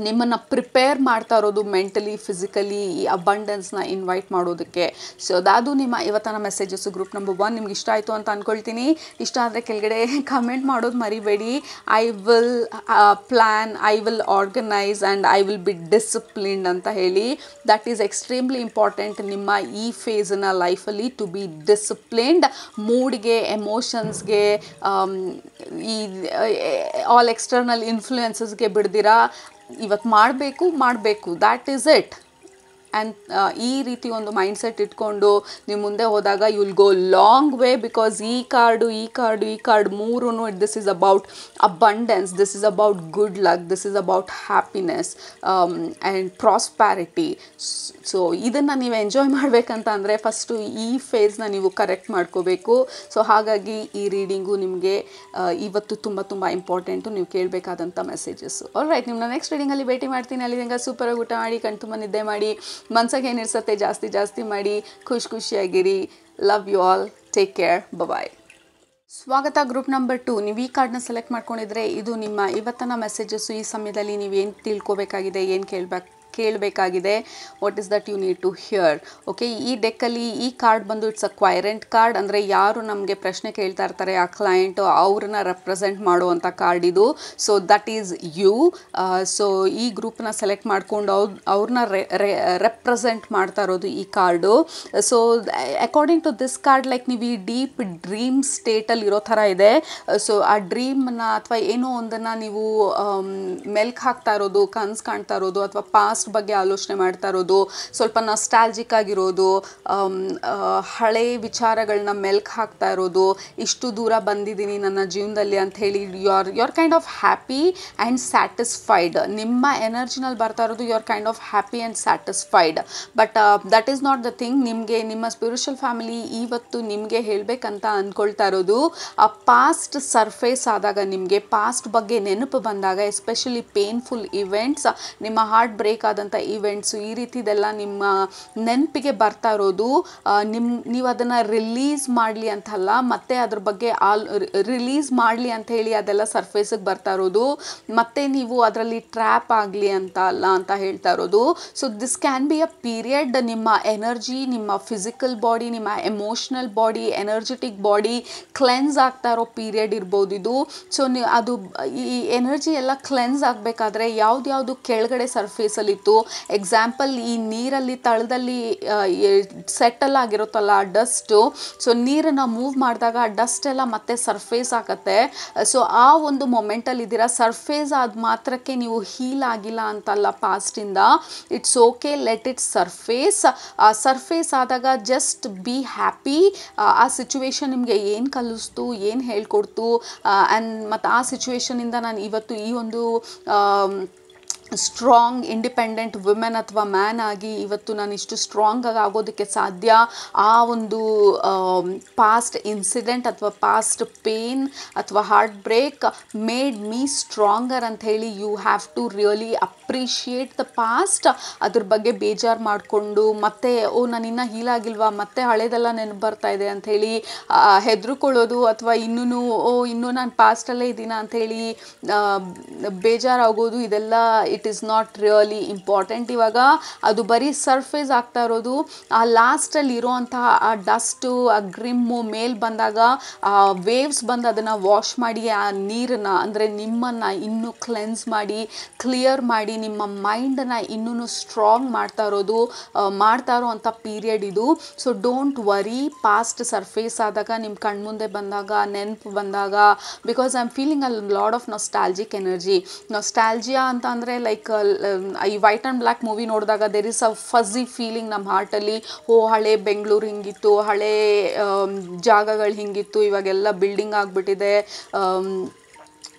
Speaker 1: ನಿಮ್ಮನ್ನು ಪ್ರಿಪೇರ್ ಮಾಡ್ತಾ ಇರೋದು ಮೆಂಟಲಿ, ಫಿಸಿಕಲಿ ಈ ಅಬಂಡೆನ್ಸ್ನ ಇನ್ವೈಟ್ ಮಾಡೋದಕ್ಕೆ. ಸೊ ಅದು ನಿಮ್ಮ ಇವತ್ತಿನ ಮೆಸೇಜಸ್ಸು. ಗ್ರೂಪ್ ನಂಬರ್ 1 ನಿಮ್ಗೆ ಇಷ್ಟ ಆಯಿತು ಅಂತ ಅಂದ್ಕೊಳ್ತೀನಿ. ಇಷ್ಟ ಆದರೆ ಕೆಳಗಡೆ ಕಮೆಂಟ್ ಮಾಡೋದು ಮರಿಬೇಡಿ. I will plan, I will organise and I will be disciplined ಅಂತ ಹೇಳಿ. ದಟ್ ಈಸ್ ಎಕ್ಸ್ಟ್ರೀಮ್ಲಿ ಇಂಪಾರ್ಟೆಂಟ್ ನಿಮ್ಮ ಈ ಫೇಸನ್ನ ಲೈಫಲ್ಲಿ, ಟು ಬಿ ಡಿಸಿಪ್ಲಿನ್ಡ್. ಮೂಡ್ಗೆ, ಎಮೋಷನ್ಸ್ಗೆ, ಈ ಆಲ್ ಎಕ್ಸ್ಟರ್ನಲ್ ಇನ್ಫ್ಲೂಯೆನ್ಸಸ್ಗೆ ಬಿಡ್ದಿರಾ ಇವತ್ತು ಮಾಡಬೇಕು, ದ್ಯಾಟ್ ಈಸ್ ಇಟ್. ಆ್ಯಂಡ್ ಈ ರೀತಿ ಒಂದು ಮೈಂಡ್ಸೆಟ್ ಇಟ್ಕೊಂಡು ನೀವು ಮುಂದೆ ಹೋದಾಗ you will go long way. Because ಈ ಕಾರ್ಡ್ ಮೂರೂ this is about abundance, this is about good luck, this is about happiness and prosperity. So ಇದನ್ನು ನೀವು ಎಂಜಾಯ್ ಮಾಡಬೇಕಂತ ಅಂದರೆ ಫಸ್ಟು ಈ ಫೇಸ್ನ ನೀವು ಕರೆಕ್ಟ್ ಮಾಡ್ಕೋಬೇಕು. ಸೊ ಹಾಗಾಗಿ ಈ ರೀಡಿಂಗು ನಿಮಗೆ ಇವತ್ತು ತುಂಬ ಇಂಪಾರ್ಟೆಂಟು, ನೀವು ಕೇಳಬೇಕಾದಂಥ ಮೆಸೇಜಸ್ಸು. ಆಲ್ರೈಟ್, ನಿಮ್ಮನ್ನ ನೆಕ್ಸ್ಟ್ ರೀಡಿಂಗಲ್ಲಿ ಭೇಟಿ ಮಾಡ್ತೀನಿ. ಅಲ್ಲಿ ತನಕ ಸೂಪರಾಗಿ ಊಟ ಮಾಡಿ, ಕಣ್ತುಂಬ ನಿದ್ದೆ ಮಾಡಿ, ಮನ್ಸಾಗ ಏನಿರ್ಸತ್ತೆ ಜಾಸ್ತಿ ಮಾಡಿ, ಖುಷಿಯಾಗಿರಿ. Love you all, take care, bye. ಸ್ವಾಗತ. ಗ್ರೂಪ್ ನಂಬರ್ 2, ನೀವು ಈ ಕಾರ್ಡ್ನ ಸೆಲೆಕ್ಟ್ ಮಾಡ್ಕೊಂಡಿದ್ರೆ ಇದು ನಿಮ್ಮ ಇವತ್ತಿನ ಮೆಸೇಜಸ್ಸು. ಈ ಸಮಯದಲ್ಲಿ ನೀವೇನು ತಿಳ್ಕೊಬೇಕಾಗಿದೆ, ಏನು ಕೇಳಬೇಕಾಗಿದೆ, what is that you need to hear. Okay, ಈ ಡೆಕ್ಕಲ್ಲಿ ಈ ಕಾರ್ಡ್ ಬಂದು ಇಟ್ಸ್ ಅ ಕ್ವೈರೆಂಟ್ ಕಾರ್ಡ್. ಅಂದರೆ ಯಾರು ನಮಗೆ ಪ್ರಶ್ನೆ ಕೇಳ್ತಾ ಇರ್ತಾರೆ ಆ ಕ್ಲೈಂಟು, ಅವ್ರನ್ನ ರೆಪ್ರೆಸೆಂಟ್ ಮಾಡುವಂಥ ಕಾರ್ಡ್ ಇದು. So that is you. So ಈ ಗ್ರೂಪ್ನ ಸೆಲೆಕ್ಟ್ ಮಾಡ್ಕೊಂಡು ಅವ್ರನ್ನ ರೆಪ್ರೆಸೆಂಟ್ ಮಾಡ್ತಾ ಇರೋದು ಈ card. So according to this card, like ನೀವು ಈ ಡೀಪ್ ಡ್ರೀಮ್ ಸ್ಟೇಟಲ್ಲಿ ಇರೋ ಥರ ಇದೆ. ಸೊ ಆ ಡ್ರೀಮ್ನ ಅಥವಾ ಏನೋ ಒಂದನ್ನು ನೀವು ಮೆಲ್ಕ್ ಹಾಕ್ತಾ ಇರೋದು, ಕನಸು ಕಾಣ್ತಾ ಇರೋದು, ಅಥವಾ ಪಾಸ್ಟ್ ಬಗ್ಗೆ ಆಲೋಚನೆ ಮಾಡ್ತಾ ಇರೋದು, ಸ್ವಲ್ಪ ನಾಸ್ಟಾಲ್ಜಿಕ್ ಆಗಿರೋದು, ಹಳೆ ವಿಚಾರಗಳನ್ನ ಮೆಲ್ಕ್ ಹಾಕ್ತಾ ಇರೋದು, ಇಷ್ಟು ದೂರ ಬಂದಿದ್ದೀನಿ ನನ್ನ ಜೀವನದಲ್ಲಿ ಅಂತ ಹೇಳಿ you are kind of happy and satisfied. ನಿಮ್ಮ ಎನರ್ಜಿನಲ್ಲಿ ಬರ್ತಾ ಇರೋದು you are kind of happy and satisfied. But that is not the thing. ನಿಮಗೆ ನಿಮ್ಮ ಸ್ಪಿರಿಚುವಲ್ ಫ್ಯಾಮಿಲಿ ಇವತ್ತು ನಿಮಗೆ ಹೇಳಬೇಕಂತ ಅಂದ್ಕೊಳ್ತಾ ಇರೋದು, ಆ ಪಾಸ್ಟ್ ಸರ್ಫೇಸ್ ಆದಾಗ, ನಿಮಗೆ ಪಾಸ್ಟ್ ಬಗ್ಗೆ ನೆನಪು ಬಂದಾಗ, ಎಸ್ಪೆಷಲಿ ಪೇನ್ಫುಲ್ ಇವೆಂಟ್ಸ್, ನಿಮ್ಮ ಹಾರ್ಟ್ ಬ್ರೇಕ್ ಆದಂಥ ಈವೆಂಟ್ಸು, ಈ ರೀತಿದೆಲ್ಲ ನಿಮ್ಮ ನೆನಪಿಗೆ ಬರ್ತಾ ಇರೋದು. ನೀವು ಅದನ್ನು ರಿಲೀಸ್ ಮಾಡಲಿ ಅಂತಲ್ಲ, ಮತ್ತು ಅದ್ರ ಬಗ್ಗೆ ರಿಲೀಸ್ ಮಾಡಲಿ ಅಂತ ಹೇಳಿ ಅದೆಲ್ಲ ಸರ್ಫೇಸಿಗೆ ಬರ್ತಾ ಇರೋದು, ಮತ್ತು ನೀವು ಅದರಲ್ಲಿ ಟ್ರ್ಯಾಪ್ ಆಗಲಿ ಅಂತ ಅಲ್ಲ ಅಂತ ಹೇಳ್ತಾ ಇರೋದು. So this can be a period. ನಿಮ್ಮ ಎನರ್ಜಿ, ನಿಮ್ಮ ಫಿಸಿಕಲ್ ಬಾಡಿ, ನಿಮ್ಮ emotional body, energetic body cleanse ಆಗ್ತಾ ಇರೋ ಪೀರಿಯಡ್ ಇರ್ಬೋದು ಇದು. ಸೊ ಅದು ಈ ಎನರ್ಜಿ ಎಲ್ಲ ಕ್ಲೆನ್ಸ್ ಆಗಬೇಕಾದ್ರೆ ಯಾವ್ದು ಕೆಳಗಡೆ ಸರ್ಫೇಸಲ್ಲಿತ್ತು. ಎಕ್ಸಾಂಪಲ್, ಈ ನೀರಲ್ಲಿ ತಳದಲ್ಲಿ ಸೆಟಲ್ ಆಗಿರುತ್ತಲ್ಲ ಆ ಡಸ್ಟು, ಸೊ ನೀರನ್ನು ಮೂವ್ ಮಾಡಿದಾಗ ಆ ಡಸ್ಟ್ ಎಲ್ಲ ಮತ್ತೆ ಸರ್ಫೇಸ್ ಆಗುತ್ತೆ. ಸೊ ಆ ಒಂದು ಮೊಮೆಂಟಲ್ಲಿ ಇದ್ದೀರಾ. ಸರ್ಫೇಸ್ ಆದ ಮಾತ್ರಕ್ಕೆ ನೀವು ಹೀಲ್ ಆಗಿಲ್ಲ ಅಂತಲ್ಲ ಪಾಸ್ಟಿಂದ. It's okay, let it surface. Surface ಆದಾಗ ಜಸ್ಟ್ ಬಿ ಹ್ಯಾಪಿ. ಆ ಸಿಚುವೇಶನ್ ನಿಮಗೆ ಏನು ಕಲಿಸ್ತು, ಏನು ಹೇಳ್ಕೊಡ್ತು, ಆ್ಯಂಡ್ ಮತ್ತು ಆ ಸಿಚುವೇಶನಿಂದ ನಾನು ಇವತ್ತು ಈ ಒಂದು ಸ್ಟ್ರಾಂಗ್ ಇಂಡಿಪೆಂಡೆಂಟ್ ವುಮೆನ್ ಅಥವಾ ಮ್ಯಾನ್ ಆಗಿ ಇವತ್ತು ನಾನು ಇಷ್ಟು ಸ್ಟ್ರಾಂಗಾಗಿ ಆಗೋದಕ್ಕೆ ಸಾಧ್ಯ. ಆ ಒಂದು ಪಾಸ್ಟ್ ಇನ್ಸಿಡೆಂಟ್ ಅಥವಾ ಪಾಸ್ಟ್ ಪೇನ್ ಅಥವಾ heart break made me stronger ಅಂತ ಹೇಳಿ you have to really appreciate the past. ಅದ್ರ ಬಗ್ಗೆ ಬೇಜಾರು ಮಾಡಿಕೊಂಡು ಮತ್ತೆ ನಾನು ಇನ್ನೂ ಹೀಲಾಗಿಲ್ವಾ, ಮತ್ತೆ ಹಳೇದೆಲ್ಲ ನೆನಪು ಬರ್ತಾ ಇದೆ ಅಂಥೇಳಿ ಹೆದರ್ಕೊಳ್ಳೋದು ಅಥವಾ ಇನ್ನೂ ನಾನು ಪಾಸ್ಟಲ್ಲೇ ಇದ್ದೀನ ಅಂಥೇಳಿ ಬೇಜಾರಾಗೋದು, ಇದೆಲ್ಲ it is not really important. ಇವಾಗ ಅದು ಬರೀ ಸರ್ಫೇಸ್ ಆಗ್ತಾ ಇರೋದು. ಆ ಲಾಸ್ಟಲ್ಲಿ ಇರೋವಂತಹ ಆ ಡಸ್ಟು, ಆ ಗ್ರಿಮ್ಮು ಮೇಲ್ ಬಂದಾಗ ಆ ವೇವ್ಸ್ ಬಂದು ಅದನ್ನು ವಾಶ್ ಮಾಡಿ ಆ ನೀರನ್ನು ಅಂದರೆ ನಿಮ್ಮನ್ನು ಇನ್ನೂ ಕ್ಲೆನ್ಸ್ ಮಾಡಿ ಕ್ಲಿಯರ್ ಮಾಡಿ ನಿಮ್ಮ ಮೈಂಡನ್ನು ಇನ್ನೂ ಸ್ಟ್ರಾಂಗ್ ಮಾಡ್ತಾ ಇರೋವಂಥ ಪೀರಿಯಡ್ ಇದು. So don't worry, past surface ಆದಾಗ ನಿಮ್ಮ ಕಣ್ಮುಂದೆ ಬಂದಾಗ ನೆನಪು ಬಂದಾಗ, because I am feeling a lot of nostalgic energy. Nostalgia ಅಂತ ಅಂದರೆ ಲೈಕ್ ಈ ವೈಟ್ ಆ್ಯಂಡ್ ಬ್ಲ್ಯಾಕ್ ಮೂವಿ ನೋಡಿದಾಗ there is a fuzzy feeling ನಮ್ಮ ಹಾರ್ಟಲ್ಲಿ. ಹಳೆ ಬೆಂಗಳೂರು ಹಿಂಗಿತ್ತು, ಹಳೆ ಜಾಗಗಳು ಹಿಂಗಿತ್ತು, ಇವಾಗೆಲ್ಲ ಬಿಲ್ಡಿಂಗ್ ಆಗಿಬಿಟ್ಟಿದೆ.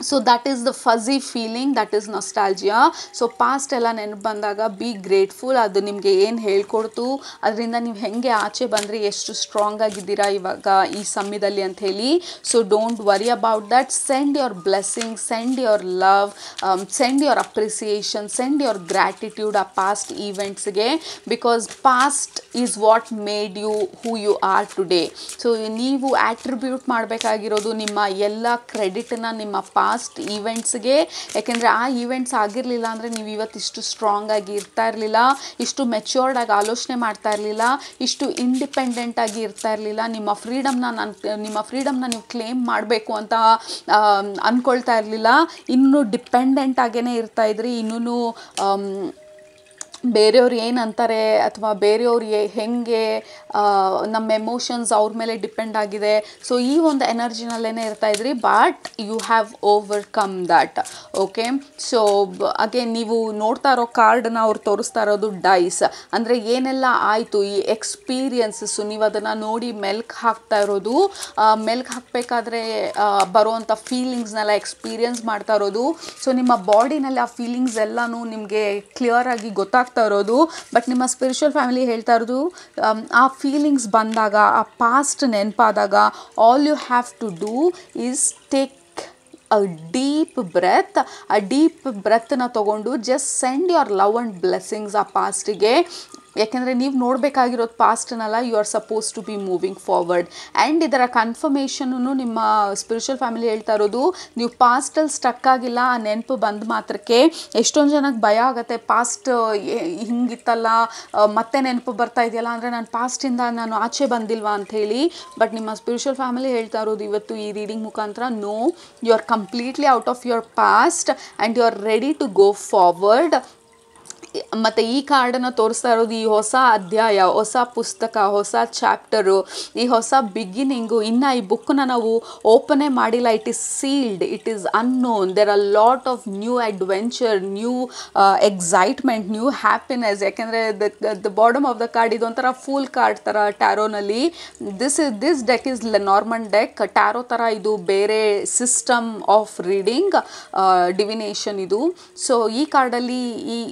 Speaker 1: So that is the fuzzy feeling, that is nostalgia. So past ಎಲ್ಲ ನೆನಪು ಬಂದಾಗ ಬಿ ಗ್ರೇಟ್ಫುಲ್. ಅದು ನಿಮಗೆ ಏನು ಹೇಳ್ಕೊಡ್ತು, ಅದರಿಂದ ನೀವು ಹೇಗೆ ಆಚೆ ಬಂದರೆ ಎಷ್ಟು ಸ್ಟ್ರಾಂಗ್ ಆಗಿದ್ದೀರಾ ಇವಾಗ ಈ ಸಮಯದಲ್ಲಿ ಅಂಥೇಳಿ. So don't worry about that. Send your blessing, send your love, send your appreciation, send your gratitude ಆ ಪಾಸ್ಟ್ ಈವೆಂಟ್ಸ್ಗೆ. Because past is what made you who you are today. So ನೀವು ಆಟ್ರಿಬ್ಯೂಟ್ ಮಾಡಬೇಕಾಗಿರೋದು ನಿಮ್ಮ ಎಲ್ಲ ಕ್ರೆಡಿಟನ್ನು ನಿಮ್ಮ ಪಾಸ್ಟ್ ಈವೆಂಟ್ಸ್ಗೆ. ಯಾಕೆಂದರೆ ಆ events ಆಗಿರಲಿಲ್ಲ ಅಂದರೆ ನೀವು ಇವತ್ತು ಇಷ್ಟು ಸ್ಟ್ರಾಂಗ್ ಆಗಿ ಇರ್ತಾ ಇರಲಿಲ್ಲ, ಇಷ್ಟು ಮೆಚ್ಯೂರ್ಡ್ ಆಗಿ ಆಲೋಚನೆ ಮಾಡ್ತಾ ಇರಲಿಲ್ಲ, ಇಷ್ಟು ಇಂಡಿಪೆಂಡೆಂಟ್ ಆಗಿ ಇರ್ತಾ ಇರಲಿಲ್ಲ. ನಿಮ್ಮ ಫ್ರೀಡಮ್ನ ನೀವು ಕ್ಲೇಮ್ ಮಾಡಬೇಕು ಅಂತ ಅಂದ್ಕೊಳ್ತಾ ಇರಲಿಲ್ಲ. ಇನ್ನೂ ಡಿಪೆಂಡೆಂಟ್ ಆಗೇ ಇರ್ತಾ ಇದ್ರಿ. ಇನ್ನೂ ಬೇರೆಯವ್ರು ಏನಂತಾರೆ ಅಥವಾ ಬೇರೆಯವ್ರು ಹೇಗೆ ನಮ್ಮ ಎಮೋಷನ್ಸ್ ಅವ್ರ ಮೇಲೆ ಡಿಪೆಂಡ್ ಆಗಿದೆ. ಸೊ ಈ ಒಂದು ಎನರ್ಜಿನಲ್ಲೇ ಇರ್ತಾ ಇದ್ರಿ. But you have overcome that. Okay, so again ನೀವು ನೋಡ್ತಾ ಇರೋ ಕಾರ್ಡನ್ನ ಅವ್ರು ತೋರಿಸ್ತಾ ಇರೋದು ಡೈಸ್. ಅಂದರೆ ಏನೆಲ್ಲ ಆಯಿತು ಈ ಎಕ್ಸ್ಪೀರಿಯನ್ಸಸ್ಸು, ನೀವು ಅದನ್ನು ನೋಡಿ ಮೆಲ್ಕ್ ಹಾಕ್ತಾ ಇರೋದು. ಮೆಲ್ಕ್ ಹಾಕಬೇಕಾದ್ರೆ ಬರುವಂಥ ಫೀಲಿಂಗ್ಸ್ನೆಲ್ಲ ಎಕ್ಸ್ಪೀರಿಯನ್ಸ್ ಮಾಡ್ತಾ ಇರೋದು. ಸೊ ನಿಮ್ಮ ಬಾಡಿನಲ್ಲಿ ಆ ಫೀಲಿಂಗ್ಸ್ ಎಲ್ಲನೂ ನಿಮಗೆ ಕ್ಲಿಯರ್ ಆಗಿ ಗೊತ್ತಾಗ್ತಾ ಇರೋದು. ಬಟ್ ನಿಮ್ಮ ಸ್ಪಿರಿಚುವಲ್ ಫ್ಯಾಮಿಲಿ ಹೇಳ್ತಾ ಇರೋದು, ಆ ಫೀಲಿಂಗ್ಸ್ ಬಂದಾಗ, ಆ ಪಾಸ್ಟ್ ನೆನಪಾದಾಗ, all you have to do is take a deep breath. ಆ ಡೀಪ್ ಬ್ರೆತ್ನ ತೊಗೊಂಡು just send your love and blessings ಆ ಪಾಸ್ಟಿಗೆ. ಯಾಕೆಂದರೆ ನೀವು ನೋಡಬೇಕಾಗಿರೋದು ಪಾಸ್ಟ್ನಲ್ಲ, you are suppose to be moving forward. And ಇದರ ಕನ್ಫರ್ಮೇಷನ್ನು ನಿಮ್ಮ ಸ್ಪಿರಿಚುವಲ್ ಫ್ಯಾಮಿಲಿ ಹೇಳ್ತಾ ಇರೋದು, ನೀವು ಪಾಸ್ಟಲ್ಲಿ ಸ್ಟಕ್ ಆಗಿಲ್ಲ. ಆ ನೆನಪು ಬಂದ ಮಾತ್ರಕ್ಕೆ ಎಷ್ಟೊಂದು ಜನಕ್ಕೆ ಭಯ ಆಗುತ್ತೆ, ಪಾಸ್ಟ್ ಹಿಂಗಿತ್ತಲ್ಲ ಮತ್ತೆ ನೆನಪು ಬರ್ತಾ ಇದೆಯಲ್ಲ ಅಂದರೆ ನಾನು ಪಾಸ್ಟಿಂದ ನಾನು ಆಚೆ ಬಂದಿಲ್ವಾ ಅಂಥೇಳಿ. ಬಟ್ ನಿಮ್ಮ ಸ್ಪಿರಿಚುವಲ್ ಫ್ಯಾಮಿಲಿ ಹೇಳ್ತಾ ಇರೋದು ಇವತ್ತು ಈ ರೀಡಿಂಗ್ ಮುಖಾಂತರ, no, you are completely out of your past and you are ready to go forward. ಮತ್ತು ಈ ಕಾರ್ಡನ್ನು ತೋರಿಸ್ತಾ ಇರೋದು ಈ ಹೊಸ ಅಧ್ಯಾಯ, ಹೊಸ ಪುಸ್ತಕ, ಹೊಸ ಚಾಪ್ಟರು, ಈ ಹೊಸ ಬಿಗಿನಿಂಗು. ಇನ್ನು ಈ ಬುಕ್ಕನ್ನ ನಾವು ಓಪನೇ ಮಾಡಿಲ್ಲ. It is sealed, it is unknown. There are lot of new adventure, new excitement, new happiness. ಯಾಕೆಂದರೆ the bottom of the card ಇದೊಂಥರ ಫೂಲ್ ಕಾರ್ಡ್ ಥರ ಟ್ಯಾರೋನಲ್ಲಿ. This deck is Lenormand deck. Tarot ಥರ ಇದು ಬೇರೆ ಸಿಸ್ಟಮ್ ಆಫ್ ರೀಡಿಂಗ್, ಡಿವಿನೇಷನ್ ಇದು. So ಈ ಕಾರ್ಡಲ್ಲಿ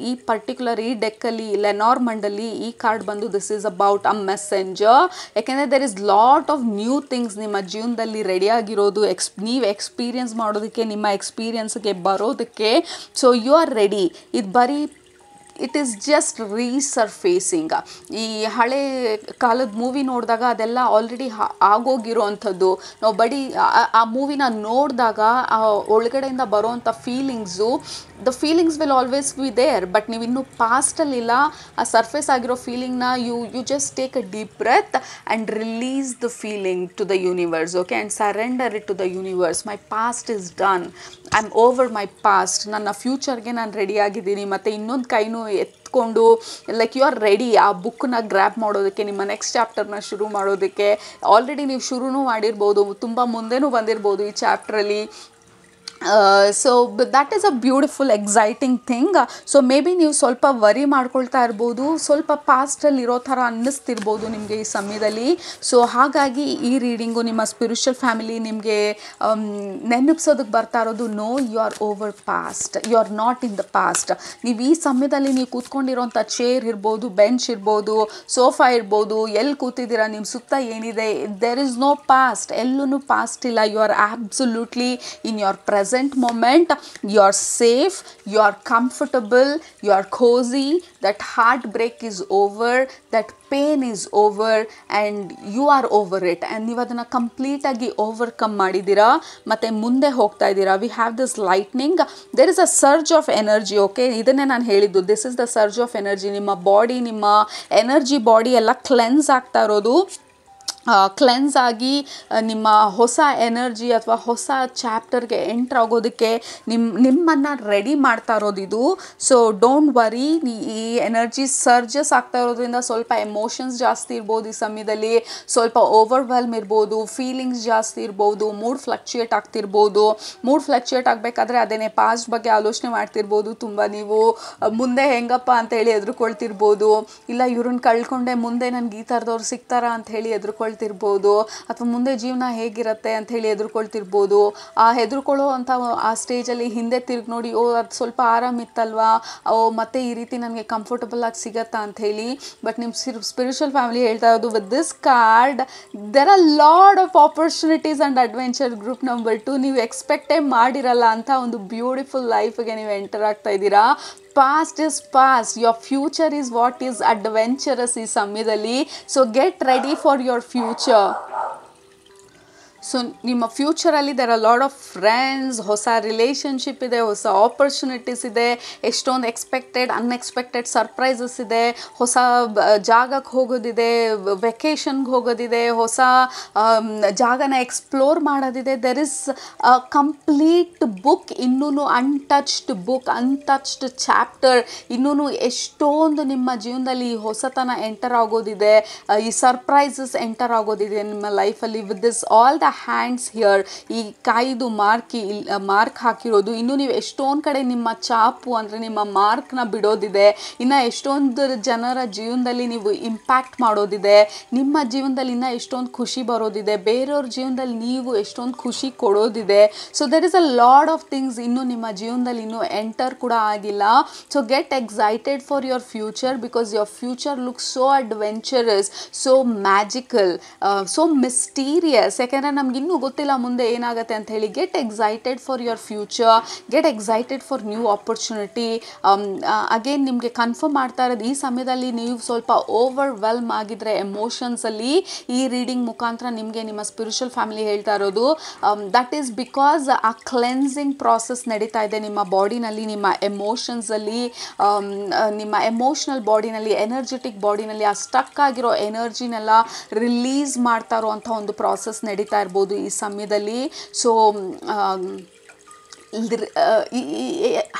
Speaker 1: ಈ ಪರ್ಟಿಕ್ಯುಲರ್ ಈ ಡೆಕ್ಕಲ್ಲಿ ಲೆನಾರ್ಮಂಡಲ್ಲಿ ಈ ಕಾರ್ಡ್ ಬಂದು this is about a messenger. ಯಾಕೆಂದರೆ there is lot of new things ನಿಮ್ಮ ಜೀವನದಲ್ಲಿ ರೆಡಿಯಾಗಿರೋದು, ನೀವು ಎಕ್ಸ್ಪೀರಿಯನ್ಸ್ ಮಾಡೋದಕ್ಕೆ, ನಿಮ್ಮ ಎಕ್ಸ್ಪೀರಿಯನ್ಸ್ಗೆ ಬರೋದಕ್ಕೆ. So you are ready. ಇದು ಬರೀ ಇಟ್ ಈಸ್ ಜಸ್ಟ್ ರೀಸರ್ಫೇಸಿಂಗ್. ಈ ಹಳೆ ಕಾಲದ ಮೂವಿ ನೋಡಿದಾಗ ಅದೆಲ್ಲ ಆಲ್ರೆಡಿ ಆಗೋಗಿರೋ ಅಂಥದ್ದು. ನಾವು ಬರೀ ಆ ಮೂವಿನ ನೋಡಿದಾಗ ಆ ಒಳಗಡೆಯಿಂದ ಬರೋವಂಥ feelings, the feelings will always be there. But ನೀವು ಇನ್ನೂ ಪಾಸ್ಟಲ್ಲಿಲ್ಲ. ಆ ಸರ್ಫೇಸ್ ಆಗಿರೋ ಫೀಲಿಂಗ್ನ you just take a deep breath and release the feeling to the universe. Okay, and surrender it to the universe. My past is done, I am over my past. ನನ್ನ ಫ್ಯೂಚರ್ಗೆ ನಾನು ರೆಡಿಯಾಗಿದ್ದೀನಿ. ಮತ್ತು ಇನ್ನೊಂದು ಕೈನೂ ಎತ್ಕೊಂಡು ಲೈಕ್ ಯು ಆರ್ ರೆಡಿ ಆ ಬುಕ್ಕನ್ನ grab ಮಾಡೋದಕ್ಕೆ, ನಿಮ್ಮ next ಚಾಪ್ಟರ್ನ ಶುರು ಮಾಡೋದಕ್ಕೆ. ಆಲ್ರೆಡಿ ನೀವು ಶುರುನೂ ಮಾಡಿರ್ಬೋದು, ತುಂಬ ಮುಂದೆನೂ ಬಂದಿರ್ಬೋದು ಈ ಚಾಪ್ಟ್ರಲ್ಲಿ. So that is a beautiful exciting thing. So maybe ನೀವು ಸ್ವಲ್ಪ ವರಿ ಮಾಡ್ಕೊಳ್ತಾ ಇರ್ಬೋದು, ಸ್ವಲ್ಪ ಪಾಸ್ಟಲ್ಲಿ ಇರೋ ಥರ ಅನ್ನಿಸ್ತಿರ್ಬೋದು ನಿಮಗೆ ಈ ಸಮಯದಲ್ಲಿ. ಸೊ ಹಾಗಾಗಿ ಈ ರೀಡಿಂಗು ನಿಮ್ಮ ಸ್ಪಿರಿಚುವಲ್ ಫ್ಯಾಮಿಲಿ ನಿಮಗೆ ನೆನಪಿಸೋದಕ್ಕೆ ಬರ್ತಾ ಇರೋದು, no you are over past, you are not in the past. ನೀವು ಈ ಸಮಯದಲ್ಲಿ ನೀವು ಕೂತ್ಕೊಂಡಿರೋಂಥ ಚೇರ್ ಇರ್ಬೋದು, ಬೆಂಚ್ ಇರ್ಬೋದು, ಸೋಫಾ ಇರ್ಬೋದು, ಎಲ್ಲಿ ಕೂತಿದ್ದೀರಾ, ನಿಮ್ಮ ಸುತ್ತ ಏನಿದೆ, ದೇರ್ ಇಸ್ ನೋ ಪಾಸ್ಟ್, ಎಲ್ಲೂ ಪಾಸ್ಟ್ ಇಲ್ಲ. You are absolutely in your present moment. You are safe, you are comfortable, you are cozy, that heartbreak is over, that pain is over and you are over it, and ನೀವು ಅದನ್ನು ಕಂಪ್ಲೀಟಾಗಿ overcome ಮಾಡಿದ್ದೀರಾ ಮತ್ತು ಮುಂದೆ ಹೋಗ್ತಾ ಇದ್ದೀರಾ. We have this lightning, there is a surge of energy. Okay, ಇದನ್ನೇ ನಾನು ಹೇಳಿದ್ದು, this is the surge of energy. ನಿಮ್ಮ ಬಾಡಿ, ನಿಮ್ಮ ಎನರ್ಜಿ ಬಾಡಿ ಎಲ್ಲ ಕ್ಲೆನ್ಸ್ ಆಗ್ತಾ ಇರೋದು. ಕ್ಲೆನ್ಸ್ ಆಗಿ ನಿಮ್ಮ ಹೊಸ ಎನರ್ಜಿ ಅಥವಾ ಹೊಸ ಚಾಪ್ಟರ್ಗೆ ಎಂಟ್ರ್ ಆಗೋದಕ್ಕೆ ನಿಮ್ಮನ್ನು ರೆಡಿ ಮಾಡ್ತಾ ಇರೋದು ಇದು. ಸೊ ಡೋಂಟ್ ವರಿ, ಈ ಎನರ್ಜಿ ಸರ್ಜಸ್ ಆಗ್ತಾ ಇರೋದ್ರಿಂದ ಸ್ವಲ್ಪ ಎಮೋಷನ್ಸ್ ಜಾಸ್ತಿ ಇರ್ಬೋದು ಈ ಸಮಯದಲ್ಲಿ, ಸ್ವಲ್ಪ ಓವರ್ವೆಲ್ಮ್ ಇರ್ಬೋದು, ಫೀಲಿಂಗ್ಸ್ ಜಾಸ್ತಿ ಇರ್ಬೋದು, ಮೂಡ್ ಫ್ಲಕ್ಚುಯೇಟ್ ಆಗ್ತಿರ್ಬೋದು. ಮೂಡ್ ಫ್ಲಕ್ಚುಯೇಟ್ ಆಗಬೇಕಾದ್ರೆ ಅದೇನೇ ಪಾಸ್ಟ್ ಬಗ್ಗೆ ಆಲೋಚನೆ ಮಾಡ್ತಿರ್ಬೋದು ತುಂಬ. ನೀವು ಮುಂದೆ ಹೆಂಗಪ್ಪ ಅಂತೇಳಿ ಎದುರುಕೊಳ್ತಿರ್ಬೋದು, ಇಲ್ಲ ಇವ್ರನ್ನ ಕಳ್ಕೊಂಡೆ ಮುಂದೆ ನನಗೆ ಈ ಥರದವ್ರು ಸಿಗ್ತಾರಾ ಅಂತ ಹೇಳಿ ಎದುರುಕೊಳ್ತಿರ್ಬೋದು, ಅಥವಾ ಮುಂದೆ ಜೀವನ ಹೇಗಿರುತ್ತೆ ಅಂತ ಹೇಳಿ ಎದುರುಕೊಳ್ತಿರ್ಬೋದು. ಆ ಹೆದರ್ಕೊಳ್ಳೋ ಅಂಥ ಆ ಸ್ಟೇಜಲ್ಲಿ ಹಿಂದೆ ತಿರುಗಿ ನೋಡಿ, ಓ ಅದು ಸ್ವಲ್ಪ ಆರಾಮಿತ್ತಲ್ವಾ, ಓ ಮತ್ತೆ ಈ ರೀತಿ ನನಗೆ ಕಂಫರ್ಟಬಲ್ ಆಗಿ ಸಿಗತ್ತಾ ಅಂತ ಹೇಳಿ. ಬಟ್ ನಿಮ್ಮ ಸ್ಪಿರಿಚುವಲ್ ಫ್ಯಾಮಿಲಿ ಹೇಳ್ತಾ ಇರೋದು, with this card there are lot of opportunities and adventure. Group number 2, ನೀವು ಎಕ್ಸ್ಪೆಕ್ಟೇ ಮಾಡಿರಲ್ಲ ಅಂತ ಒಂದು ಬ್ಯೂಟಿಫುಲ್ ಲೈಫ್ಗೆ ನೀವು ಎಂಟರ್ ಆಗ್ತಾ ಇದ್ದೀರಾ. Past is past, your future is what is adventurous ಈ ಸಮಯದಲ್ಲಿ. So get ready for your future. So ನಿಮ್ಮ ಫ್ಯೂಚರಲ್ಲಿ there are lot of friends, ಹೊಸ ರಿಲೇಷನ್ಶಿಪ್ ಇದೆ, ಹೊಸ ಆಪರ್ಚುನಿಟೀಸ್ ಇದೆ, ಎಷ್ಟೊಂದು ಎಕ್ಸ್ಪೆಕ್ಟೆಡ್ ಅನ್ಎಕ್ಸ್ಪೆಕ್ಟೆಡ್ ಸರ್ಪ್ರೈಸಸ್ ಇದೆ, ಹೊಸ ಜಾಗಕ್ಕೆ ಹೋಗೋದಿದೆ, ವೆಕೇಷನ್ಗೆ ಹೋಗೋದಿದೆ, ಹೊಸ ಜಾಗನ ಎಕ್ಸ್ಪ್ಲೋರ್ ಮಾಡೋದಿದೆ. There is a complete book, ಇನ್ನೂ ಅನ್ಟಚ್ಡ್ ಬುಕ್, ಅನ್ಟಚ್ಡ್ ಚಾಪ್ಟರ್, ಇನ್ನೂ ಎಷ್ಟೊಂದು ನಿಮ್ಮ ಜೀವನದಲ್ಲಿ ಹೊಸತನ ಎಂಟರ್ ಆಗೋದಿದೆ, ಈ ಸರ್ಪ್ರೈಸಸ್ ಎಂಟರ್ ಆಗೋದಿದೆ ನಿಮ್ಮ ಲೈಫಲ್ಲಿ. With this all the hands here, ಈ ಕಾಯ್ದು ಮಾರ್ಕ್ ಹಾಕಿರೋದು, ಇನ್ನು ನೀವು ಎಷ್ಟೊಂದು ಕಡೆ ನಿಮ್ಮ ಚಾಪು ಅಂದರೆ ನಿಮ್ಮ ಮಾರ್ಕ್ನ ಬಿಡೋದಿದೆ, ಇನ್ನು ಎಷ್ಟೊಂದು ಜನರ ಜೀವನದಲ್ಲಿ ನೀವು ಇಂಪ್ಯಾಕ್ಟ್ ಮಾಡೋದಿದೆ, ನಿಮ್ಮ ಜೀವನದಲ್ಲಿ ಇನ್ನೂ ಎಷ್ಟೊಂದು ಖುಷಿ ಬರೋದಿದೆ, ಬೇರೆಯವ್ರ ಜೀವನದಲ್ಲಿ ನೀವು ಎಷ್ಟೊಂದು ಖುಷಿ ಕೊಡೋದಿದೆ. So there is a lot of things ಇನ್ನೂ ನಿಮ್ಮ ಜೀವನದಲ್ಲಿ ಇನ್ನೂ ಎಂಟರ್ ಕೂಡ ಆಗಿಲ್ಲ. So get excited for your future, because your future looks so adventurous, so magical, so mysterious. ಯಾಕೆಂದರೆ ನಮಗಿನ್ನೂ ಗೊತ್ತಿಲ್ಲ ಮುಂದೆ ಏನಾಗುತ್ತೆ ಅಂತ ಹೇಳಿ. Get excited for your future, get excited for new opportunity. Again ನಿಮಗೆ ಕನ್ಫರ್ಮ್ ಮಾಡ್ತಾ ಇರೋದು, ಈ ಸಮಯದಲ್ಲಿ ನೀವು ಸ್ವಲ್ಪ ಓವರ್ವೆಲ್ಮ್ ಆಗಿದ್ರೆ ಎಮೋಷನ್ಸಲ್ಲಿ, ಈ ರೀಡಿಂಗ್ ಮುಖಾಂತರ ನಿಮಗೆ ನಿಮ್ಮ ಸ್ಪಿರಿಚುವಲ್ ಫ್ಯಾಮಿಲಿ ಹೇಳ್ತಾ ಇರೋದು, ದಟ್ ಈಸ್ ಬಿಕಾಸ್ ಆ ಕ್ಲೆನ್ಸಿಂಗ್ ಪ್ರಾಸೆಸ್ ನಡೀತಾ ಇದೆ ನಿಮ್ಮ ಬಾಡಿನಲ್ಲಿ, ನಿಮ್ಮ ಎಮೋಷನ್ಸಲ್ಲಿ, ನಿಮ್ಮ ಎಮೋಷ್ನಲ್ ಬಾಡಿನಲ್ಲಿ, ಎನರ್ಜೆಟಿಕ್ ಬಾಡಿನಲ್ಲಿ ಆ ಸ್ಟಕ್ ಆಗಿರೋ ಎನರ್ಜಿನೆಲ್ಲ ರಿಲೀಸ್ ಮಾಡ್ತಾ ಇರೋವಂಥ ಒಂದು ಪ್ರಾಸೆಸ್ ನಡೀತಾ ಇರ್ಬೋದು ಈ ಸಮಯದಲ್ಲಿ. ಸೊ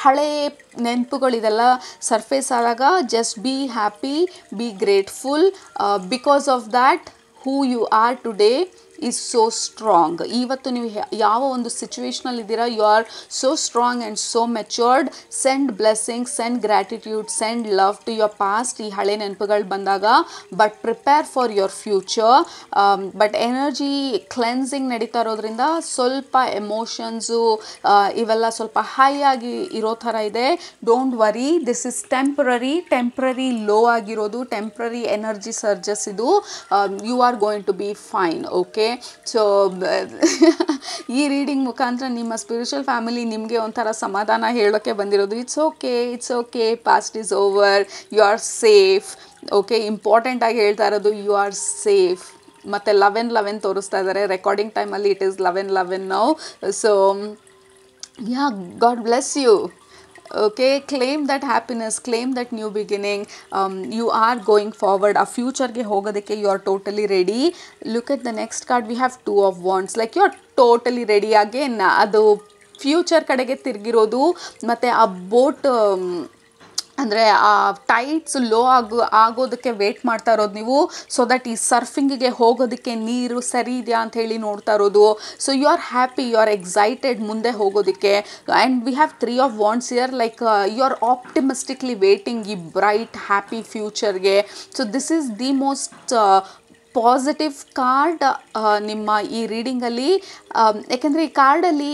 Speaker 1: ಹಳೆ ನೆನಪುಗಳಿದೆಲ್ಲ ಸರ್ಫೇಸ್ ಆದಾಗ, just be happy, be grateful, because of that who you are today is so strong. ಇವತ್ತು ನೀವು ಯಾವ ಒಂದು ಸಿಚುವೇಶನಲ್ಲಿ ಇದ್ದೀರಾ, you are so strong and so matured. Send blessing, send gratitude, send love to your past ಈ ಹಳೆ ನೆನಪುಗಳು ಬಂದಾಗ. But prepare for your future. But energy cleansing ನಡೀತಾ ಇರೋದ್ರಿಂದ ಸ್ವಲ್ಪ ಎಮೋಷನ್ಸು ಇವೆಲ್ಲ ಸ್ವಲ್ಪ ಹೈ ಆಗಿ ಇರೋ ಥರ ಇದೆ. Don't worry, this is temporary low ಆಗಿರೋದು, ಟೆಂಪ್ರರಿ ಎನರ್ಜಿ ಸರ್ಜಸ್ ಇದು. You are going to be fine. Okay, so ಈ ರೀಡಿಂಗ್ ಮುಖಾಂತರ ನಿಮ್ಮ ಸ್ಪಿರಿಚುವಲ್ ಫ್ಯಾಮಿಲಿ ನಿಮಗೆ ಒಂಥರ ಸಮಾಧಾನ ಹೇಳೋಕ್ಕೆ ಬಂದಿರೋದು. It's okay, past is over, you are safe. Okay, ಇಂಪಾರ್ಟೆಂಟಾಗಿ ಹೇಳ್ತಾ ಇರೋದು, ಯು ಆರ್ ಸೇಫ್. ಮತ್ತು 11 ತೋರಿಸ್ತಾ ಇದ್ದಾರೆ ರೆಕಾರ್ಡಿಂಗ್ ಟೈಮಲ್ಲಿ. It is 11 now. So yeah, God bless you. Okay, claim that happiness, claim that new beginning. You are going forward. A future ge hogodakke you are totally ready. Look at the next card. We have 2 of wands, like you are totally ready. Again adu future kadege tirgirodu, ಮತ್ತೆ ಆ boat ಅಂದರೆ ಆ tights low ಆಗೋದಕ್ಕೆ weight ಮಾಡ್ತಾ ಇರೋದು ನೀವು, so that ಈ ಸರ್ಫಿಂಗಿಗೆ ಹೋಗೋದಕ್ಕೆ ನೀರು ಸರಿ ಇದೆಯಾ ಅಂತ ಹೇಳಿ ನೋಡ್ತಾ ಇರೋದು. So you are happy, you are excited ಮುಂದೆ ಹೋಗೋದಕ್ಕೆ. And we have 3 of wands year, like you are optimistically waiting ಈ ಬ್ರೈಟ್ ಹ್ಯಾಪಿ ಫ್ಯೂಚರ್ಗೆ. So this is the most positive card ನಿಮ್ಮ ಈ ರೀಡಿಂಗಲ್ಲಿ. ಯಾಕೆಂದರೆ ಈ ಕಾರ್ಡಲ್ಲಿ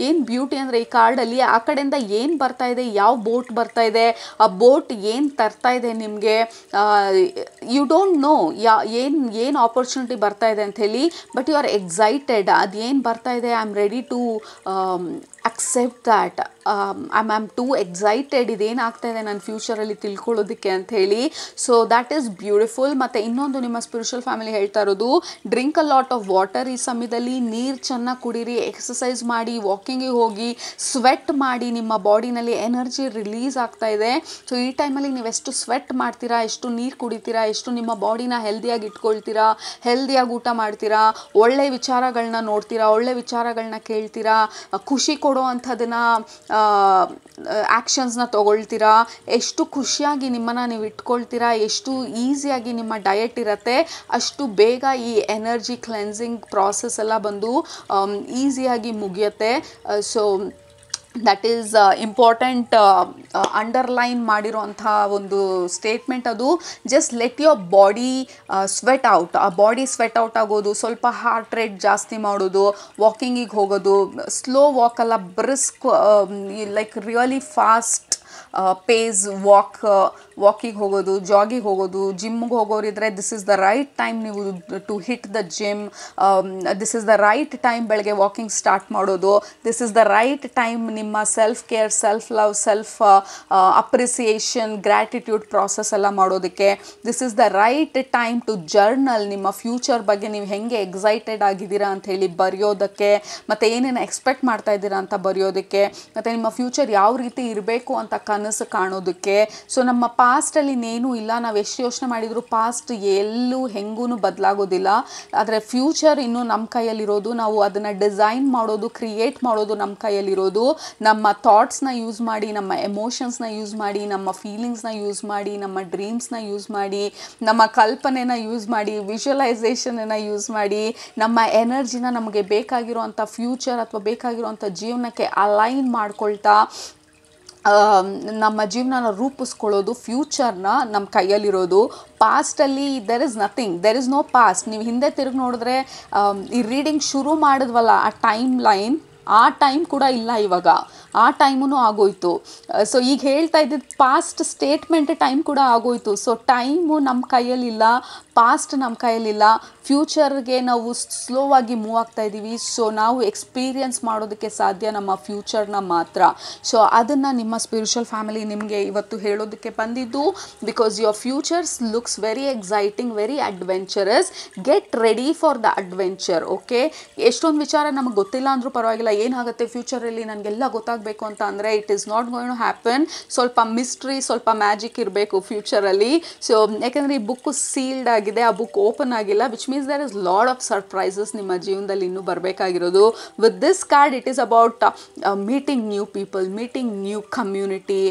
Speaker 1: ಏನು ಬ್ಯೂಟಿ ಅಂದರೆ, ಈ ಕಾರ್ಡಲ್ಲಿ ಆ ಕಡೆಯಿಂದ ಏನು ಬರ್ತಾ ಇದೆ, ಯಾವ ಬೋಟ್ ಬರ್ತಾ ಇದೆ, ಆ ಬೋಟ್ ಏನು ತರ್ತಾ ಇದೆ ನಿಮಗೆ, ಯು ಡೋಂಟ್ ನೋ ಏನು ಆಪರ್ಚುನಿಟಿ ಬರ್ತಾ ಇದೆ ಅಂಥೇಳಿ, ಬಟ್ ಯು ಆರ್ ಎಕ್ಸೈಟೆಡ್. ಅದೇನು ಬರ್ತಾ ಇದೆ, I am ready to accept that, I am too excited, ಇದೇನಾಗ್ತಾ ಇದೆ ನನ್ನ ಫ್ಯೂಚರಲ್ಲಿ ತಿಳ್ಕೊಳ್ಳೋದಕ್ಕೆ ಅಂಥೇಳಿ. So that is beautiful. ಮತ್ತು ಇನ್ನೊಂದು ನಿಮ್ಮ ಸ್ಪಿರಿಚುವಲ್ ಫ್ಯಾಮಿಲಿ ಹೇಳ್ತಾ ಇರೋದು, drink a lot of water. ಈ ಸಮಯದಲ್ಲಿ ನೀರು ಚೆನ್ನಾಗಿ ಕುಡೀರಿ, ಎಕ್ಸಸೈಸ್ ಮಾಡಿ, ವಾಕಿಂಗಿಗೆ ಹೋಗಿ, ಸ್ವೆಟ್ ಮಾಡಿ, ನಿಮ್ಮ ಬಾಡಿನಲ್ಲಿ ಎನರ್ಜಿ ರಿಲೀಸ್ ಆಗ್ತಾ ಇದೆ. ಸೊ ಈ ಟೈಮಲ್ಲಿ ನೀವು ಎಷ್ಟು ಸ್ವೆಟ್ ಮಾಡ್ತೀರಾ, ಎಷ್ಟು ನೀರು ಕುಡಿತೀರಾ, ಎಷ್ಟು ನಿಮ್ಮ ಬಾಡಿನ ಹೆಲ್ದಿಯಾಗಿ ಇಟ್ಕೊಳ್ತೀರಾ, ಹೆಲ್ದಿಯಾಗಿ ಊಟ ಮಾಡ್ತೀರಾ, ಒಳ್ಳೆ ವಿಚಾರಗಳನ್ನ ನೋಡ್ತೀರಾ, ಒಳ್ಳೆ ವಿಚಾರಗಳನ್ನ ಕೇಳ್ತೀರಾ, ಖುಷಿ ಕೊಡೋ ಅಂಥದನ್ನು ಆ್ಯಕ್ಷನ್ಸ್ನ ತೊಗೊಳ್ತೀರಾ, ಎಷ್ಟು ಖುಷಿಯಾಗಿ ನಿಮ್ಮನ್ನು ನೀವು ಇಟ್ಕೊಳ್ತೀರಾ, ಎಷ್ಟು ಈಸಿಯಾಗಿ ನಿಮ್ಮ ಡಯಟ್ ಇರುತ್ತೆ, ಅಷ್ಟು ಬೇಗ ಈ ಎನರ್ಜಿ ಕ್ಲೆನ್ಸಿಂಗ್ ಪ್ರಾಸೆಸ್ ಎಲ್ಲ ಬಂದು ಈಸಿಯಾಗಿ ಮುಗಿಯುತ್ತೆ. So that is important underline ಮಾಡಿರೋಂಥ ಒಂದು ಸ್ಟೇಟ್ಮೆಂಟ್ ಅದು. Just let your body sweat out. ಆ ಬಾಡಿ ಸ್ವೆಟ್ ಔಟ್ ಆಗೋದು, ಸ್ವಲ್ಪ ಹಾರ್ಟ್ ರೇಟ್ ಜಾಸ್ತಿ ಮಾಡೋದು, ವಾಕಿಂಗಿಗೆ ಹೋಗೋದು, ಸ್ಲೋ ವಾಕಲ್ಲ, brisk, like really fast pace ವಾಕಿಗೆ ಹೋಗೋದು, ಜಾಗಿಗೆ ಹೋಗೋದು, ಜಿಮ್ಗೆ ಹೋಗೋರಿದ್ರೆ this is the right time ನೀವು to hit the gym. This is the right time ಬೆಳಗ್ಗೆ ವಾಕಿಂಗ್ ಸ್ಟಾರ್ಟ್ ಮಾಡೋದು. This is the right time ನಿಮ್ಮ self care, self love, self appreciation, gratitude process ಎಲ್ಲ ಮಾಡೋದಕ್ಕೆ. This is the right time to journal. ನಿಮ್ಮ future ಬಗ್ಗೆ ನೀವು ಹೆಂಗೆ excited ಆಗಿದ್ದೀರಾ ಅಂತ ಹೇಳಿ ಬರೆಯೋದಕ್ಕೆ, ಮತ್ತು ಏನೇನು ಎಕ್ಸ್ಪೆಕ್ಟ್ ಮಾಡ್ತಾ ಇದ್ದೀರಾ ಅಂತ ಬರೆಯೋದಕ್ಕೆ, ಮತ್ತು ನಿಮ್ಮ ಫ್ಯೂಚರ್ ಯಾವ ರೀತಿ ಇರಬೇಕು ಅಂತ ಕನಸು ಕಾಣೋದಕ್ಕೆ. ಸೊ ನಮ್ಮ ಪಾಸ್ಟಲ್ಲಿ ಇನ್ನೇನೂ ಇಲ್ಲ, ನಾವು ಎಷ್ಟು ಯೋಚನೆ ಮಾಡಿದರೂ ಪಾಸ್ಟ್ ಎಲ್ಲೂ ಹೆಂಗೂ ಬದಲಾಗೋದಿಲ್ಲ. ಆದರೆ ಫ್ಯೂಚರ್ ಇನ್ನೂ ನಮ್ಮ ಕೈಯಲ್ಲಿರೋದು, ನಾವು ಅದನ್ನು ಡಿಸೈನ್ ಮಾಡೋದು, ಕ್ರಿಯೇಟ್ ಮಾಡೋದು ನಮ್ಮ ಕೈಯಲ್ಲಿರೋದು. ನಮ್ಮ ಥಾಟ್ಸ್ನ ಯೂಸ್ ಮಾಡಿ, ನಮ್ಮ ಎಮೋಷನ್ಸ್ನ ಯೂಸ್ ಮಾಡಿ, ನಮ್ಮ ಫೀಲಿಂಗ್ಸ್ನ ಯೂಸ್ ಮಾಡಿ, ನಮ್ಮ ಡ್ರೀಮ್ಸ್ನ ಯೂಸ್ ಮಾಡಿ, ನಮ್ಮ ಕಲ್ಪನೆನ ಯೂಸ್ ಮಾಡಿ, ವಿಜುವಲೈಸೇಷನನ್ನು ಯೂಸ್ ಮಾಡಿ, ನಮ್ಮ ಎನರ್ಜಿನ ನಮಗೆ ಬೇಕಾಗಿರೋವಂಥ ಫ್ಯೂಚರ್ ಅಥವಾ ಬೇಕಾಗಿರೋವಂಥ ಜೀವನಕ್ಕೆ ಅಲೈನ್ ಮಾಡ್ಕೊಳ್ತಾ ನಮ್ಮ ಜೀವನನ ರೂಪಿಸ್ಕೊಳ್ಳೋದು, ಫ್ಯೂಚರ್ನ ನಮ್ಮ ಕೈಯಲ್ಲಿರೋದು. ಪಾಸ್ಟಲ್ಲಿ there is nothing, there is no past. ನೀವು ಹಿಂದೆ ತಿರುಗಿ ನೋಡಿದ್ರೆ ಈ ರೀಡಿಂಗ್ ಶುರು ಮಾಡಿದ್ವಲ್ಲ ಆ ಟೈಮ್ ಲೈನ್, ಆ ಟೈಮ್ ಕೂಡ ಇಲ್ಲ ಇವಾಗ, ಆ ಟೈಮೂ ಆಗೋಯ್ತು. ಸೊ ಈಗ ಹೇಳ್ತಾ ಇದ್ದಿದ್ದು ಪಾಸ್ಟ್ ಸ್ಟೇಟ್ಮೆಂಟ್ ಟೈಮ್ ಕೂಡ ಆಗೋಯ್ತು. ಸೊ ಟೈಮು ನಮ್ಮ ಕೈಯಲ್ಲಿಲ್ಲ, ಪಾಸ್ಟ್ ನಮ್ಮ ಕೈಯಲ್ಲಿಲ್ಲ, ಫ್ಯೂಚರ್ಗೆ ನಾವು ಸ್ಲೋ ಆಗಿ ಮೂವ್ ಆಗ್ತಾ ಇದ್ದೀವಿ. ಸೊ ನಾವು ಎಕ್ಸ್ಪೀರಿಯನ್ಸ್ ಮಾಡೋದಕ್ಕೆ ಸಾಧ್ಯ ನಮ್ಮ ಫ್ಯೂಚರ್ನ ಮಾತ್ರ. ಸೊ ಅದನ್ನು ನಿಮ್ಮ ಸ್ಪಿರಿಚುವಲ್ ಫ್ಯಾಮಿಲಿ ನಿಮಗೆ ಇವತ್ತು ಹೇಳೋದಕ್ಕೆ ಬಂದಿದ್ದು. Because your futures looks very exciting, very adventurous. Get ready for the adventure. Okay, ಎಷ್ಟೊಂದು ವಿಚಾರ ನಮಗೆ ಗೊತ್ತಿಲ್ಲ ಅಂದರೂ ಪರವಾಗಿಲ್ಲ, ಏನಾಗುತ್ತೆ ಫ್ಯೂಚರಲ್ಲಿ ನನಗೆಲ್ಲ ಗೊತ್ತಾಗಬೇಕು ಅಂತ ಅಂದರೆ it is not going to happen. ಸ್ವಲ್ಪ ಮಿಸ್ಟ್ರಿ, ಸ್ವಲ್ಪ ಮ್ಯಾಜಿಕ್ ಇರಬೇಕು ಫ್ಯೂಚರಲ್ಲಿ. ಸೊ ಯಾಕೆಂದರೆ ಈ ಬುಕ್ಕು ಸೀಲ್ಡ್ ಆಗಿದೆ, ಆ ಬುಕ್ ಓಪನ್ ಆಗಿಲ್ಲ, which means there is lot of surprises ನಿಮ್ಮ ಜೀವನದಲ್ಲಿ ಇನ್ನೂ ಬರಬೇಕಾಗಿರೋದು. With this card it is about meeting new people, meeting new community,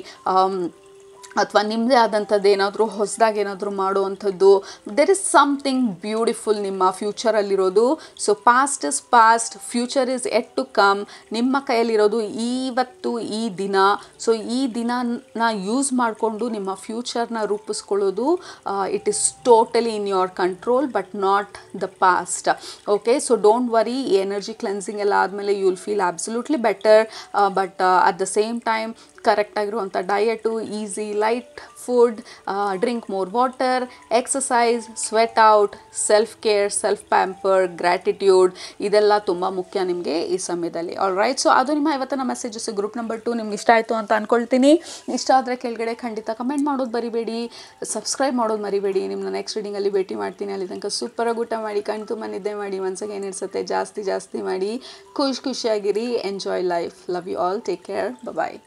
Speaker 1: ಅಥವಾ ನಿಮ್ಮದೇ ಆದಂಥದ್ದು ಏನಾದರೂ ಹೊಸದಾಗಿ ಏನಾದರೂ ಮಾಡುವಂಥದ್ದು. ದೆರ್ ಇಸ್ ಸಮಥಿಂಗ್ ಬ್ಯೂಟಿಫುಲ್ ನಿಮ್ಮ ಫ್ಯೂಚರಲ್ಲಿರೋದು. So past is past, future is yet to come. ನಿಮ್ಮ ಕೈಯಲ್ಲಿರೋದು ಇವತ್ತು, ಈ ದಿನ. ಸೊ ಈ ದಿನನ ಯೂಸ್ ಮಾಡಿಕೊಂಡು ನಿಮ್ಮ ಫ್ಯೂಚರ್ನ ರೂಪಿಸ್ಕೊಳ್ಳೋದು, it is totally in your control, but not the past. Okay, so don't worry. ಈ ಎನರ್ಜಿ ಕ್ಲೆನ್ಸಿಂಗ್ ಎಲ್ಲ ಆದಮೇಲೆ you will feel absolutely better. But at the same time ಕರೆಕ್ಟಾಗಿರುವಂಥ diet, easy light food, drink more water, exercise, sweat out, self care, self pamper, gratitude, ಇದೆಲ್ಲ ತುಂಬ ಮುಖ್ಯ ನಿಮಗೆ ಈ ಸಮಯದಲ್ಲಿ. ಆಲ್ ರೈಟ್, ಸೊ ಅದು ನಿಮ್ಮ ಇವತ್ತಿನ ಮೆಸೇಜಸ್. ಗ್ರೂಪ್ ನಂಬರ್ 2 ನಿಮ್ಗೆ ಇಷ್ಟ ಆಯಿತು ಅಂತ ಅಂದ್ಕೊಳ್ತೀನಿ. ಇಷ್ಟ ಆದರೆ ಕೆಳಗಡೆ ಖಂಡಿತ ಕಮೆಂಟ್ ಮಾಡೋದು ಮರಿಬೇಡಿ, ಸಬ್ಸ್ಕ್ರೈಬ್ ಮಾಡೋದು ಮರಿಬೇಡಿ. ನಿಮ್ಮನ್ನ ನೆಕ್ಸ್ಟ್ ರೀಡಿಂಗಲ್ಲಿ ಭೇಟಿ ಮಾಡ್ತೀನಿ. ಅಲ್ಲಿ ತನಕ ಸೂಪರಾಗಿ ಊಟ ಮಾಡಿ, ಕಣ್ ತುಂಬ ನಿದ್ದೆ ಮಾಡಿ, ಮನಸ್ಸಿಗೆ ಏನಿರ್ಸುತ್ತೆ ಜಾಸ್ತಿ ಮಾಡಿ, ಖುಷಿಯಾಗಿರಿ. Enjoy life. Love you all. Take care. Bye.